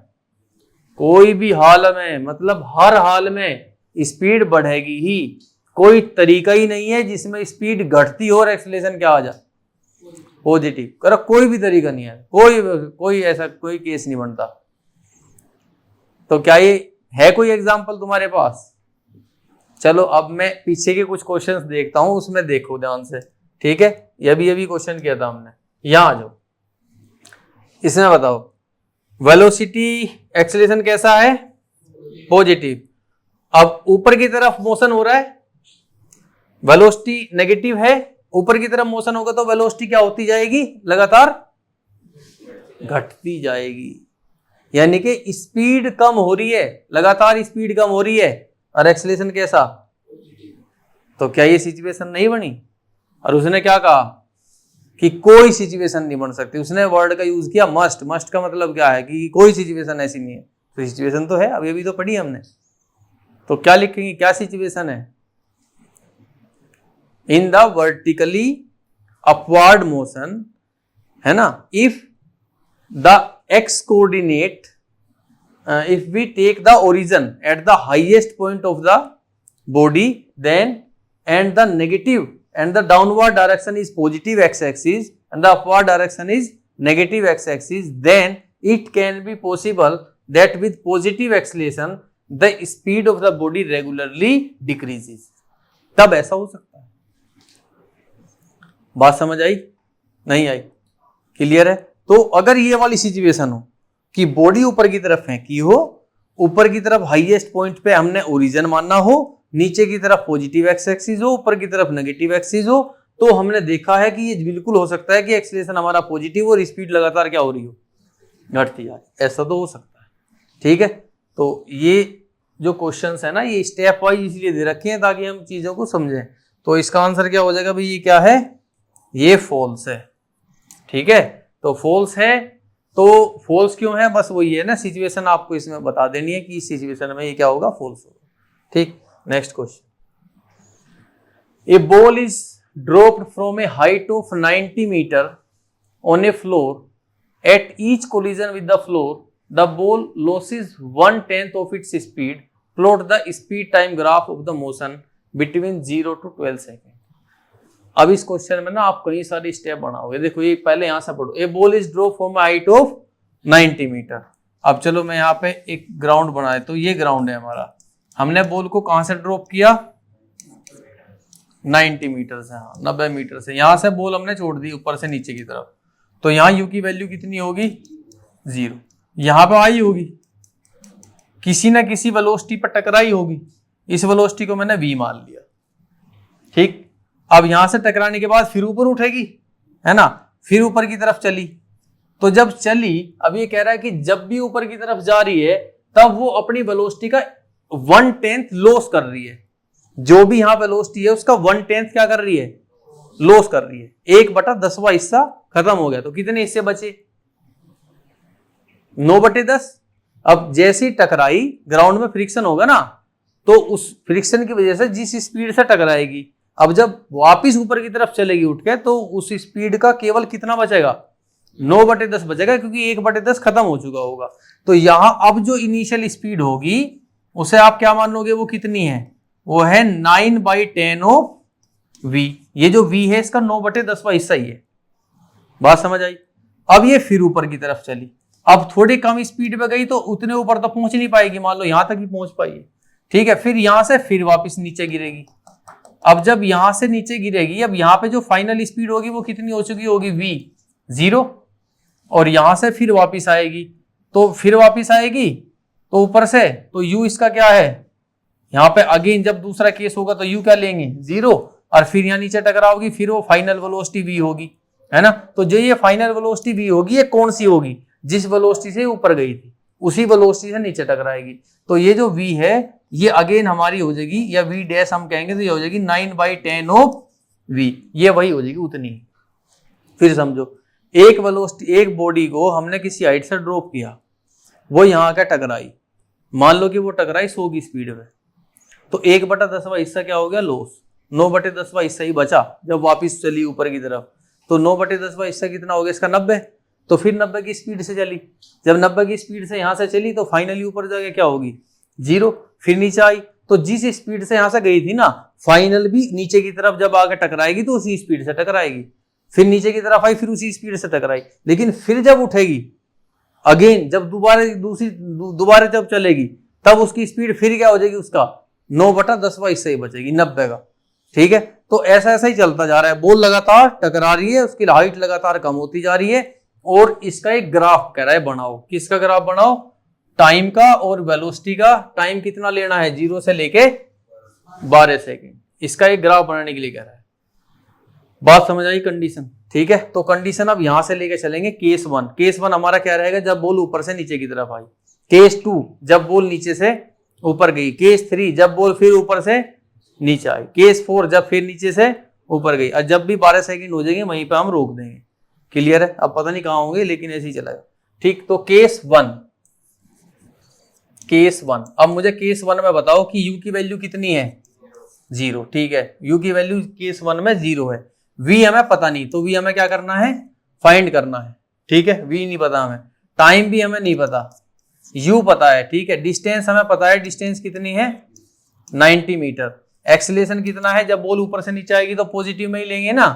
कोई भी हाल में, मतलब हर हाल में स्पीड बढ़ेगी ही। कोई तरीका ही नहीं है जिसमें स्पीड घटती हो और एक्सेलरेशन क्या आ जाए पॉजिटिव। कर कोई भी तरीका नहीं है, कोई ऐसा कोई केस नहीं बनता। तो क्या ये है कोई एग्जांपल तुम्हारे पास? चलो अब मैं पीछे के कुछ क्वेश्चंस देखता हूं, उसमें देखो ध्यान से, ठीक है? ये भी क्वेश्चन किया था हमने। यहां आ जाओ, इसमें बताओ वेलोसिटी एक्सेलरेशन कैसा है? पॉजिटिव। अब ऊपर की तरफ मोशन हो रहा है, वेलोसिटी नेगेटिव है, ऊपर की तरफ मोशन होगा तो वेलोसिटी क्या होती जाएगी? लगातार घटती जाएगी। यानी कि स्पीड कम हो रही है, लगातार स्पीड कम हो रही है, और एक्सेलरेशन कैसा? तो क्या ये सिचुएशन नहीं बनी? और उसने क्या कहा कि कोई सिचुएशन नहीं बन सकती। उसने वर्ड का यूज किया मस्ट। मस्ट का मतलब क्या है कि कोई सिचुएशन ऐसी नहीं है। तो सिचुएशन तो है, अभी तो पढ़ी हमने। तो क्या लिखेंगे, क्या सिचुएशन है? In the vertically upward motion, है ना, if the x coordinate, if we take the origin at the highest point of the body, then and the negative and the downward direction is positive x-axis and the upward direction is negative x-axis, then it can be possible that with positive acceleration the speed of the body regularly decreases. तब ऐसा हो सकता है। बात समझ आई? नहीं आई? क्लियर है? तो अगर ये वाली सिचुएशन हो कि बॉडी ऊपर की तरफ फेंकी हो, ऊपर की तरफ हाईएस्ट पॉइंट पे हमने ओरिजिन मानना हो, नीचे की तरफ पॉजिटिव एक्स एक्सिस हो, ऊपर की तरफ नेगेटिव एक्सिस हो, तो हमने देखा है कि ये बिल्कुल हो सकता है कि एक्सेलरेशन हमारा पॉजिटिव और स्पीड लगातार क्या हो रही हो? घटती जा रही। ऐसा तो हो सकता है, ठीक है? तो ये जो क्वेश्चंस है ना, ये स्टेप वाइज इसलिए दे रखे हैं ताकि हम चीजों को समझें। तो इसका आंसर क्या हो जाएगा भाई? ये क्या है? ये फॉल्स है, ठीक है? तो फॉल्स है। तो फॉल्स क्यों है? बस वही है ना, सिचुएशन आपको इसमें बता देनी है कि इस सिचुएशन में ये क्या होगा? फॉल्स होगा, ठीक? Next question, a ball is dropped from a height of 90 metre on a floor, at each collision with the floor the ball loses 1/10 of its speed, plot the speed time graph of the motion between 0 to 12 second. अब इस क्वेश्चन में ना आप कई सारे स्टेप बनाओगे। देखो ये पहले यहां से पढ़ो, a ball is drop from height of 90 metre. अब चलो मैं यहाँ पे एक ग्राउंड बनाए, तो ये ग्राउंड है हमारा। हमने बॉल को कहां से ड्रॉप किया? 90 मीटर से, हाँ 90 मीटर से। यहां से बॉल हमने छोड़ दी ऊपर से नीचे की तरफ, तो यहाँ यू की वैल्यू कितनी होगी? 0। यहाँ पे आई होगी, किसी ना किसी वेलोसिटी पर टकराई होगी। इस वेलोसिटी को मैंने v मान लिया, ठीक? अब यहां से टकराने के बाद फिर ऊपर उठेगी, है ना, फिर ऊपर की तरफ चली। तो जब चली, अब ये कह रहा है कि जब भी ऊपर की तरफ जा रही है तब वो अपनी वेलोसिटी का 1/10 लॉस कर रही है। जो भी यहाँ वेलोसिटी है उसका 1/10 क्या कर रही है? लॉस कर रही है। 1/10वां हिस्सा खत्म हो गया, तो कितने हिस्से बचे? 9/10। अब जैसे ही टकराई, ग्राउंड में फ्रिक्शन होगा ना, तो उस फ्रिक्शन की वजह से जिस स्पीड से टकराएगी, अब जब वापिस ऊपर की तरफ चलेगी उठ के, तो उस स्पीड का केवल कितना बचेगा? 9/10 बचेगा, क्योंकि 1/10 खत्म हो चुका होगा। तो यहां अब जो इनिशियल स्पीड होगी उसे आप क्या मान लोगे? वो कितनी है? वो है 9/10 ऑफ v। ये जो v है इसका 9/10वां हिस्सा ही है। बात समझ आई? अब ये फिर ऊपर की तरफ चली, अब थोड़ी कम स्पीड पे गई तो उतने ऊपर तो पहुंच नहीं पाएगी, मान लो यहां तक ही पहुंच पाई है, ठीक है? फिर यहां से फिर वापस नीचे गिरेगी। अब जब यहां से नीचे गिरेगी, अब यहां पे जो फाइनल स्पीड होगी वो कितनी हो चुकी होगी? v 0। और यहां से फिर वापस आएगी, तो फिर वापस आएगी तो ऊपर से, तो u इसका क्या है? यहाँ पे अगेन जब दूसरा केस होगा तो u क्या लेंगे? 0। और फिर यहाँ नीचे टकराओगी, फिर वो फाइनल वेलोसिटी v होगी, है ना? तो जो ये फाइनल वेलोसिटी v होगी, ये कौन सी होगी? जिस वेलोसिटी से ऊपर गई थी उसी वेलोसिटी से नीचे टकराएगी। तो ये जो v है ये अगेन हमारी हो जाएगी, या v डैश हम कहेंगे, तो ये हो जाएगी 9/10 ऑफ v। ये वही हो जाएगी उतनी। फिर समझो, एक वेलोसिटी, एक बॉडी को हमने किसी हाइट से ड्रॉप किया, वो यहाँ का टकराई, मान लो कि वो टकराई 100 की स्पीड में, तो 1/10वां हिस्सा क्या हो गया? लॉस। 9/10वां हिस्सा ही बचा जब वापस चली ऊपर की तरफ, तो 9/10वां हिस्सा कितना हो गया इसका 90। तो फिर 90 की स्पीड से चली, जब 90 की स्पीड से यहाँ से चली तो फाइनली ऊपर जाके क्या होगी 0। फिर नीचे आई तो जिस स्पीड से यहाँ से गई थी ना, फाइनल भी नीचे की तरफ जब आके टकराएगी तो उसी स्पीड से टकराएगी। फिर नीचे की तरफ आई, फिर उसी स्पीड से टकराई, लेकिन फिर जब उठेगी अगेन, जब दोबारा जब चलेगी, तब उसकी स्पीड फिर क्या हो जाएगी, उसका 9/10वां हिस्सा ही बचेगी 90 का। ठीक है, तो ऐसा ऐसा ही चलता जा रहा है, बॉल लगातार टकरा रही है, उसकी हाइट लगातार कम होती जा रही है, और इसका एक ग्राफ कह रहा है बनाओ। किसका ग्राफ बनाओ, टाइम का और वेलोसिटी का। टाइम कितना लेना है, 0 से लेके 12 सेकेंड, इसका एक ग्राफ बनाने के लिए कह रहा है। बात समझ आई कंडीशन? ठीक है, तो कंडीशन अब यहां से लेके चलेंगे केस 1। केस 1 हमारा क्या रहेगा, जब बॉल ऊपर से नीचे की तरफ आई। केस 2 जब बॉल नीचे से ऊपर गई। केस 3 जब बॉल फिर ऊपर से नीचे आई। केस 4 जब फिर नीचे से ऊपर गई। और जब भी 12 सेकंड हो जाएंगे वहीं पे हम रोक देंगे। क्लियर है? अब पता नहीं कहां होंगे लेकिन ऐसे ही चलेगा। ठीक, तो केस 1, केस 1। अब मुझे केस 1 में बताओ कि u की वैल्यू कितनी है, 0। ठीक है, u की वैल्यू केस 1 में 0 है। v हमें पता नहीं, तो v हमें क्या करना है, फाइंड करना है। ठीक है, v नहीं पता हमें, टाइम भी हमें नहीं पता, u पता है। ठीक है, डिस्टेंस हमें पता है, डिस्टेंस कितनी है 90 मीटर। एक्सीलरेशन कितना है, जब बॉल ऊपर से नीचे आएगी तो पॉजिटिव में ही लेंगे ना,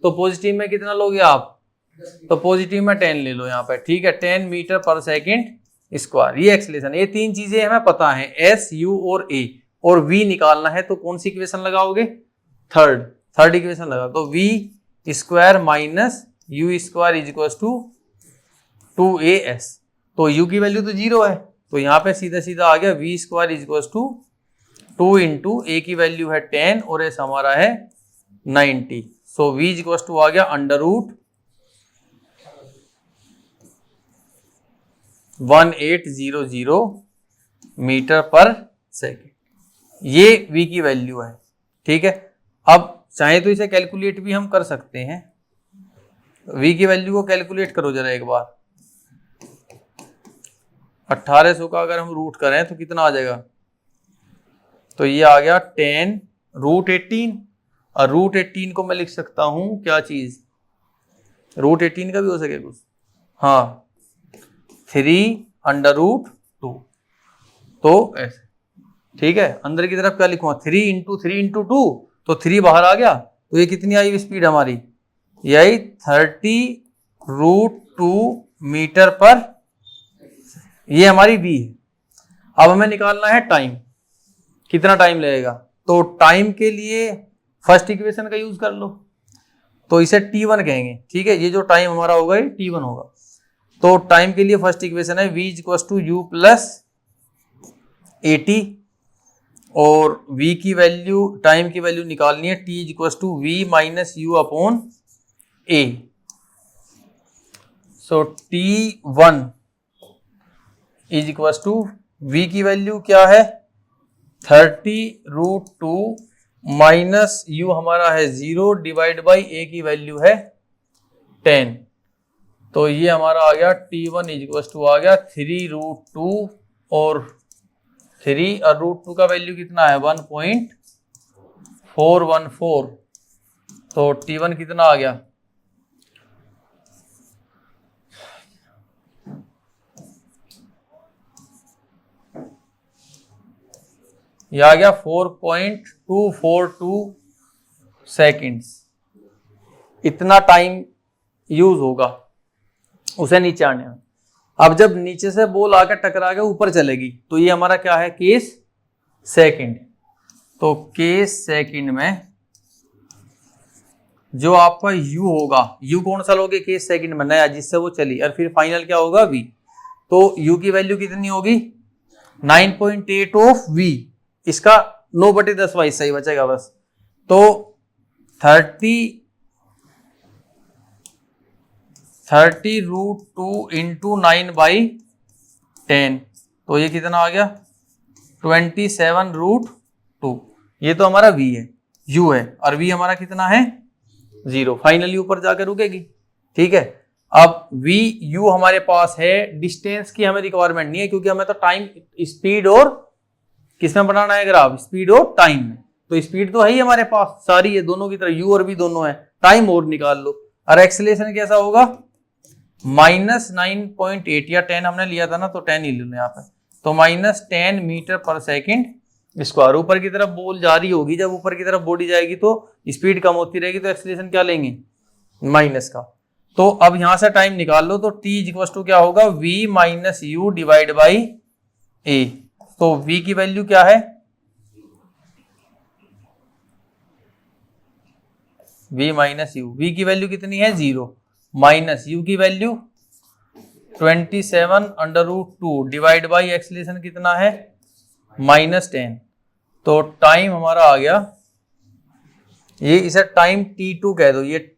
तो पॉजिटिव में कितना लोगे आप, तो पॉजिटिव में 10 ले लो यहाँ पे। ठीक है, 10 मीटर पर सेकेंड स्क्वायर, ये एक्सीलरेशन। ये तीन चीजें हमें पता है, s, u और a, और v निकालना है तो कौन सी इक्वेशन लगाओगे, थर्ड इक्वेशन लगा। तो v square minus u square is equal to 2as। तो u की वैल्यू तो 0 है, तो यहाँ पे सीधा सीधा आ गया v square is equal to 2 into a की वैल्यू है 10 और s हमारा है 90। So v is equal to आ गया अंडर रूट 1800 मीटर पर सेकेंड। ये v की वैल्यू है। ठीक है, अब चाहे तो इसे कैलकुलेट भी हम कर सकते हैं। v की वैल्यू को कैलकुलेट करो जरा एक बार। 1800 का अगर हम रूट करें तो कितना आ जाएगा, तो ये आ गया 10 रूट 18। और रूट 18 को मैं लिख सकता हूं क्या चीज, रूट 18 का भी हो सके कुछ, हाँ 3 अंडर रूट 2। तो ऐसे, ठीक है, अंदर की तरफ क्या लिखूंगा, 3 इंटू 3 इंटू 2, तो 3 बाहर आ गया। तो ये कितनी आई स्पीड हमारी, यही 30 रूट 2 मीटर पर, ये हमारी v है। अब हमें निकालना है टाइम, कितना टाइम लगेगा। तो टाइम के लिए फर्स्ट इक्वेशन का यूज कर लो, तो इसे t1 कहेंगे। ठीक है, ये जो टाइम हमारा होगा ये t1 होगा। तो टाइम के लिए फर्स्ट इक्वेशन है v equal to u plus 80, और v की वैल्यू, टाइम की वैल्यू निकालनी है, t equal to v minus u upon a। So t1 is equal to v की वैल्यू क्या है 30 रूट 2 माइनस u हमारा है 0 डिवाइड बाई a की वैल्यू है 10। तो ये हमारा आ गया t1 इज इक्वल टू आ गया 3 रूट 2 और 3, और रूट 2 का वैल्यू कितना है 1.414। तो t1 कितना आ गया, ये आ गया 4.242 सेकेंड्स। इतना टाइम यूज होगा उसे नीचे आने में। अब जब नीचे से बॉल आकर टकरा के ऊपर चलेगी तो ये हमारा क्या है, केस सेकंड। तो केस सेकंड में जो आपका u होगा, u कौन सा लोगे केस सेकंड में, नया जिससे वो चली, और फिर फाइनल क्या होगा v। तो u की वैल्यू कितनी होगी 9.8 ऑफ v, इसका 9/10वां हिस्सा ही बचेगा बस। तो 30 रूट 2 इंटू 9/10, तो ये कितना आ गया 27 रूट 2। ये तो हमारा v है, u है, और v हमारा कितना है 0, फाइनली ऊपर जाकर रुकेगी। ठीक है, अब v u हमारे पास है, डिस्टेंस की हमें रिक्वायरमेंट नहीं है क्योंकि हमें तो टाइम, स्पीड और किसमें बनाना है ग्राफ, स्पीड और टाइम में। तो स्पीड तो है ही हमारे पास, सारी है दोनों की तरफ, u और v दोनों है, टाइम और निकाल लो। और एक्सेलरेशन कैसा होगा, -9.8 या 10 हमने लिया था ना, तो 10 ही ले लो यहाँ पे, तो -10 मीटर पर सेकेंड स्क्वायर। ऊपर की तरफ बॉल जा रही होगी, जब ऊपर की तरफ बॉडी जाएगी तो स्पीड कम होती रहेगी, तो एक्सेलरेशन क्या लेंगे, माइनस का। तो अब यहां से टाइम निकाल लो, तो t इक्वल टू क्या होगा, v minus you divide by a। तो v की वैल्यू क्या है, v माइनस यू, v की वैल्यू कितनी है 0, माइनस u की वैल्यू 27/√2 डिवाइड बाई एक्सेलरेशन कितना है -10। तो टाइम हमारा आ गया, ये इसे टाइम t2 कह दो, ये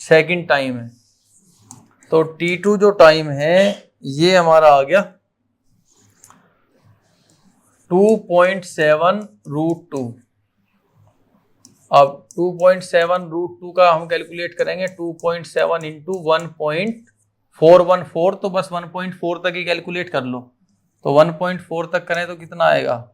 सेकंड टाइम है, तो t2 जो टाइम है ये हमारा आ गया 2.7√2। अब 2.7√2 का हम कैलकुलेट करेंगे, 2.7 इंटू 1.414, तो बस 1.4 तक ही कैलकुलेट कर लो, तो 1.4 तक करें तो कितना आएगा,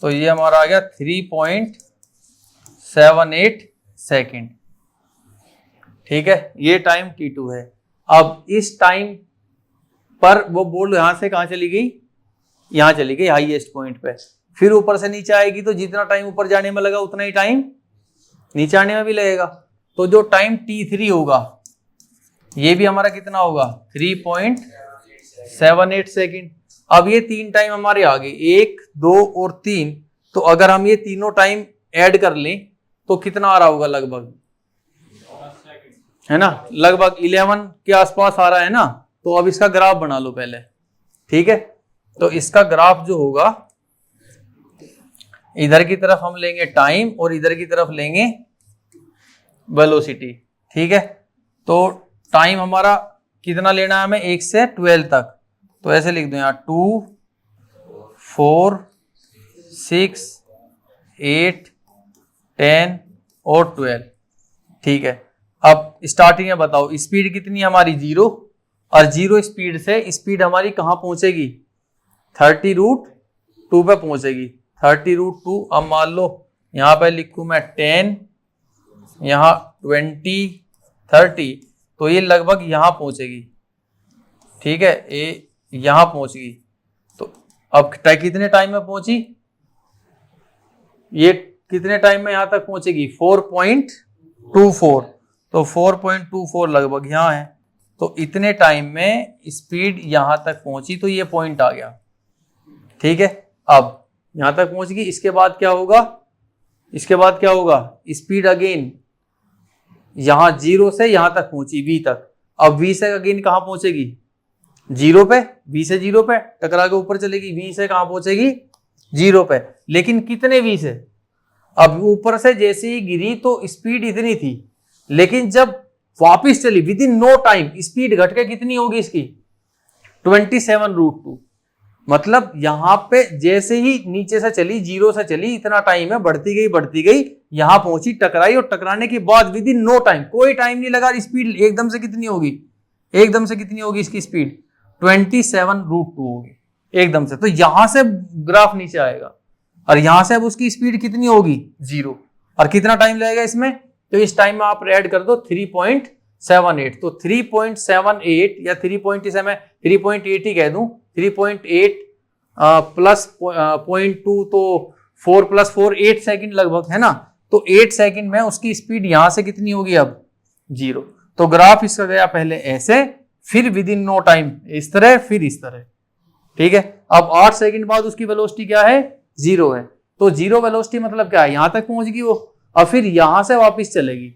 तो ये हमारा आ गया 3.78 सेकेंड। ठीक है, ये टाइम t2 है। अब इस टाइम पर वो बॉल यहां से कहां चली गई, यहां चली गई हाईएस्ट पॉइंट पे, फिर ऊपर से नीचे आएगी, तो जितना टाइम ऊपर जाने में लगा उतना ही टाइम नीचे आने में भी लगेगा। तो जो टाइम t3 होगा ये भी हमारा कितना होगा, 3.78 सेकेंड। अब ये तीन टाइम हमारे आ गए, 1, 2 और 3, तो अगर हम ये तीनों टाइम ऐड कर लें तो कितना आ रहा होगा, लगभग, है ना, लगभग 11 के आसपास आ रहा है ना। तो अब इसका ग्राफ बना लो पहले, ठीक है। तो इसका ग्राफ जो होगा, इधर की तरफ हम लेंगे टाइम और इधर की तरफ लेंगे वेलोसिटी, ठीक है। तो टाइम हमारा कितना लेना है हमें, 1 से 12 तक, तो ऐसे लिख दो यहाँ 2, 4, 6, 8, 10 और 12, ठीक है। अब स्टार्टिंग में बताओ स्पीड कितनी है हमारी, 0, और 0 स्पीड से स्पीड हमारी कहाँ पहुंचेगी, 30√2 पे पहुंचेगी, 30√2। अब मान लो यहाँ पे लिखूं मैं 10, यहाँ 20, 30, तो ये लगभग यहाँ पहुंचेगी, ठीक है, ये यहाँ पहुंच गई। तो अब कितने टाइम में पहुंची, ये कितने टाइम में यहां तक पहुंचेगी, 4.24, तो 4.24 लगभग यहाँ है, तो इतने टाइम में स्पीड यहां तक पहुंची, तो ये पॉइंट आ गया, ठीक है। अब यहां तक पहुंच गई, इसके बाद क्या होगा, इसके बाद क्या होगा, स्पीड अगेन यहां 0 से यहां तक पहुंची v तक, अब v से अगेन कहां पहुंचेगी, 0 पे, v से 0 पे टकरा के ऊपर चलेगी, v से कहां पहुंचेगी, 0 पे, लेकिन कितने v से, अब ऊपर से जैसे ही गिरी तो स्पीड इतनी थी, लेकिन जब वापिस चली within no time speed घट के कितनी होगी इसकी, 27√2। मतलब यहां पे जैसे ही नीचे से चली, 0 से चली, इतना टाइम है, बढ़ती गई, यहां पहुंची, टकराई, और टकराने के बाद विद इन नो टाइम, कोई टाइम नहीं लगा, स्पीड एकदम से कितनी होगी, एकदम से कितनी होगी इसकी स्पीड, 27√2 होगी एकदम से। तो यहां से ग्राफ नीचे आएगा, और यहां से अब उसकी स्पीड कितनी होगी, 0, और कितना टाइम लगेगा इसमें, तो इस टाइम में आप ऐड कर दो 3.78, तो 3.78 या 3.8 ही कह दूं, 3.8 प्लस 0.2, तो 4 + 4 8 सेकेंड लगभग, है ना। तो 8 सेकेंड में उसकी स्पीड यहां से कितनी होगी, अब 0। तो ग्राफ इसका गया पहले ऐसे, फिर विद इन नो टाइम इस तरह, फिर इस तरह, ठीक है। अब 8 सेकेंड बाद उसकी वेलोसिटी क्या है, 0 है, तो 0 वेलोसिटी मतलब क्या है, यहां तक पहुंच गई वो, और फिर यहां से वापस चलेगी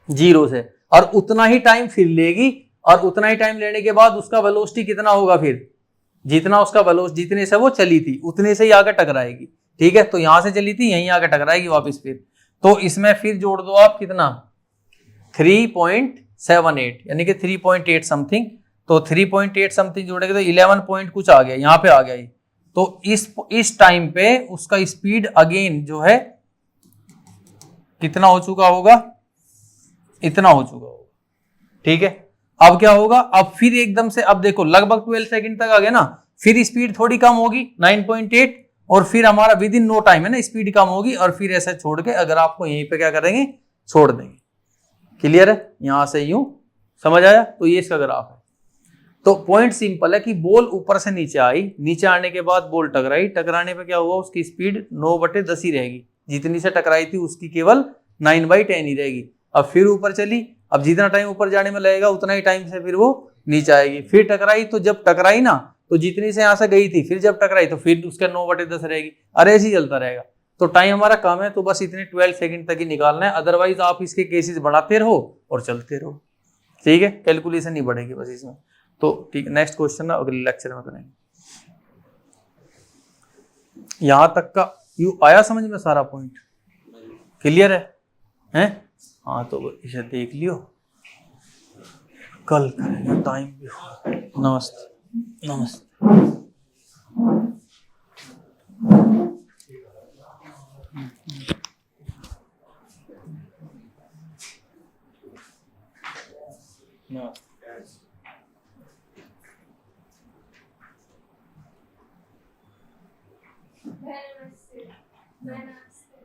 0 से, और उतना ही टाइम फिर लेगी, और उतना ही टाइम लेने के बाद उसका वेलोसिटी कितना होगा, फिर जितना उसका वेलोसिटी, जितने से वो चली थी उतने से ही आकर टकराएगी, ठीक है। तो यहां से चली थी, यहीं आकर टकराएगी वापस फिर, तो इसमें फिर जोड़ दो आप कितना, 3.78, यानी कि 3.8 समथिंग, तो 3.8 समथिंग जोड़ेंगे तो 11 पॉइंट कुछ आ गया, यहाँ पे आ गया ये। तो इस टाइम पे उसका स्पीड अगेन जो है कितना हो चुका होगा, इतना हो चुका होगा, ठीक है। अब क्या होगा, अब फिर एकदम से, अब देखो लगभग 12 सेकंड तक आ गया ना, फिर स्पीड थोड़ी कम होगी 9.8, और फिर हमारा विद इन नो टाइम है ना स्पीड कम होगी, और फिर ऐसा छोड़ के अगर आपको यहीं पे क्या करेंगे, छोड़ देंगे। क्लियर है, यहां से यूं समझ आया। तो ये इसका ग्राफ है। तो पॉइंट सिंपल है कि बॉल ऊपर से नीचे आई, नीचे आने के बाद बॉल टकराई, टकराने पे क्या हुआ, उसकी स्पीड 9/10 ही रहेगी, जितनी से टकराई थी उसकी केवल 9/10 ही रहेगी। अब फिर ऊपर चली, अब जितना टाइम ऊपर जाने में लगेगा उतना ही टाइम से फिर वो नीचे आएगी। फिर टकराई, तो जब टकराई ना, तो जितनी से यहां से गई थी, फिर जब टकराई तो फिर उसका 9/10 रहेगी। अरे ऐसे ही चलता रहेगा। तो टाइम हमारा कम है, तो बस इतने 12 सेकंड तक ही निकालना है, अदरवाइज आप इसके केसेस बढ़ाते रहो और चलते रहो, ठीक है। कैलकुलेशन नहीं बढ़ेगी बस इसमें। तो ठीक, नेक्स्ट क्वेश्चन ना अगले लेक्चर में करेंगे। यहां तक का यू आया समझ में सारा पॉइंट, क्लियर है, हैं? हाँ तो इसे देख लियो, कल करेंगे, टाइम भी हो। नमस्ते नमस्ते। नमस्ते।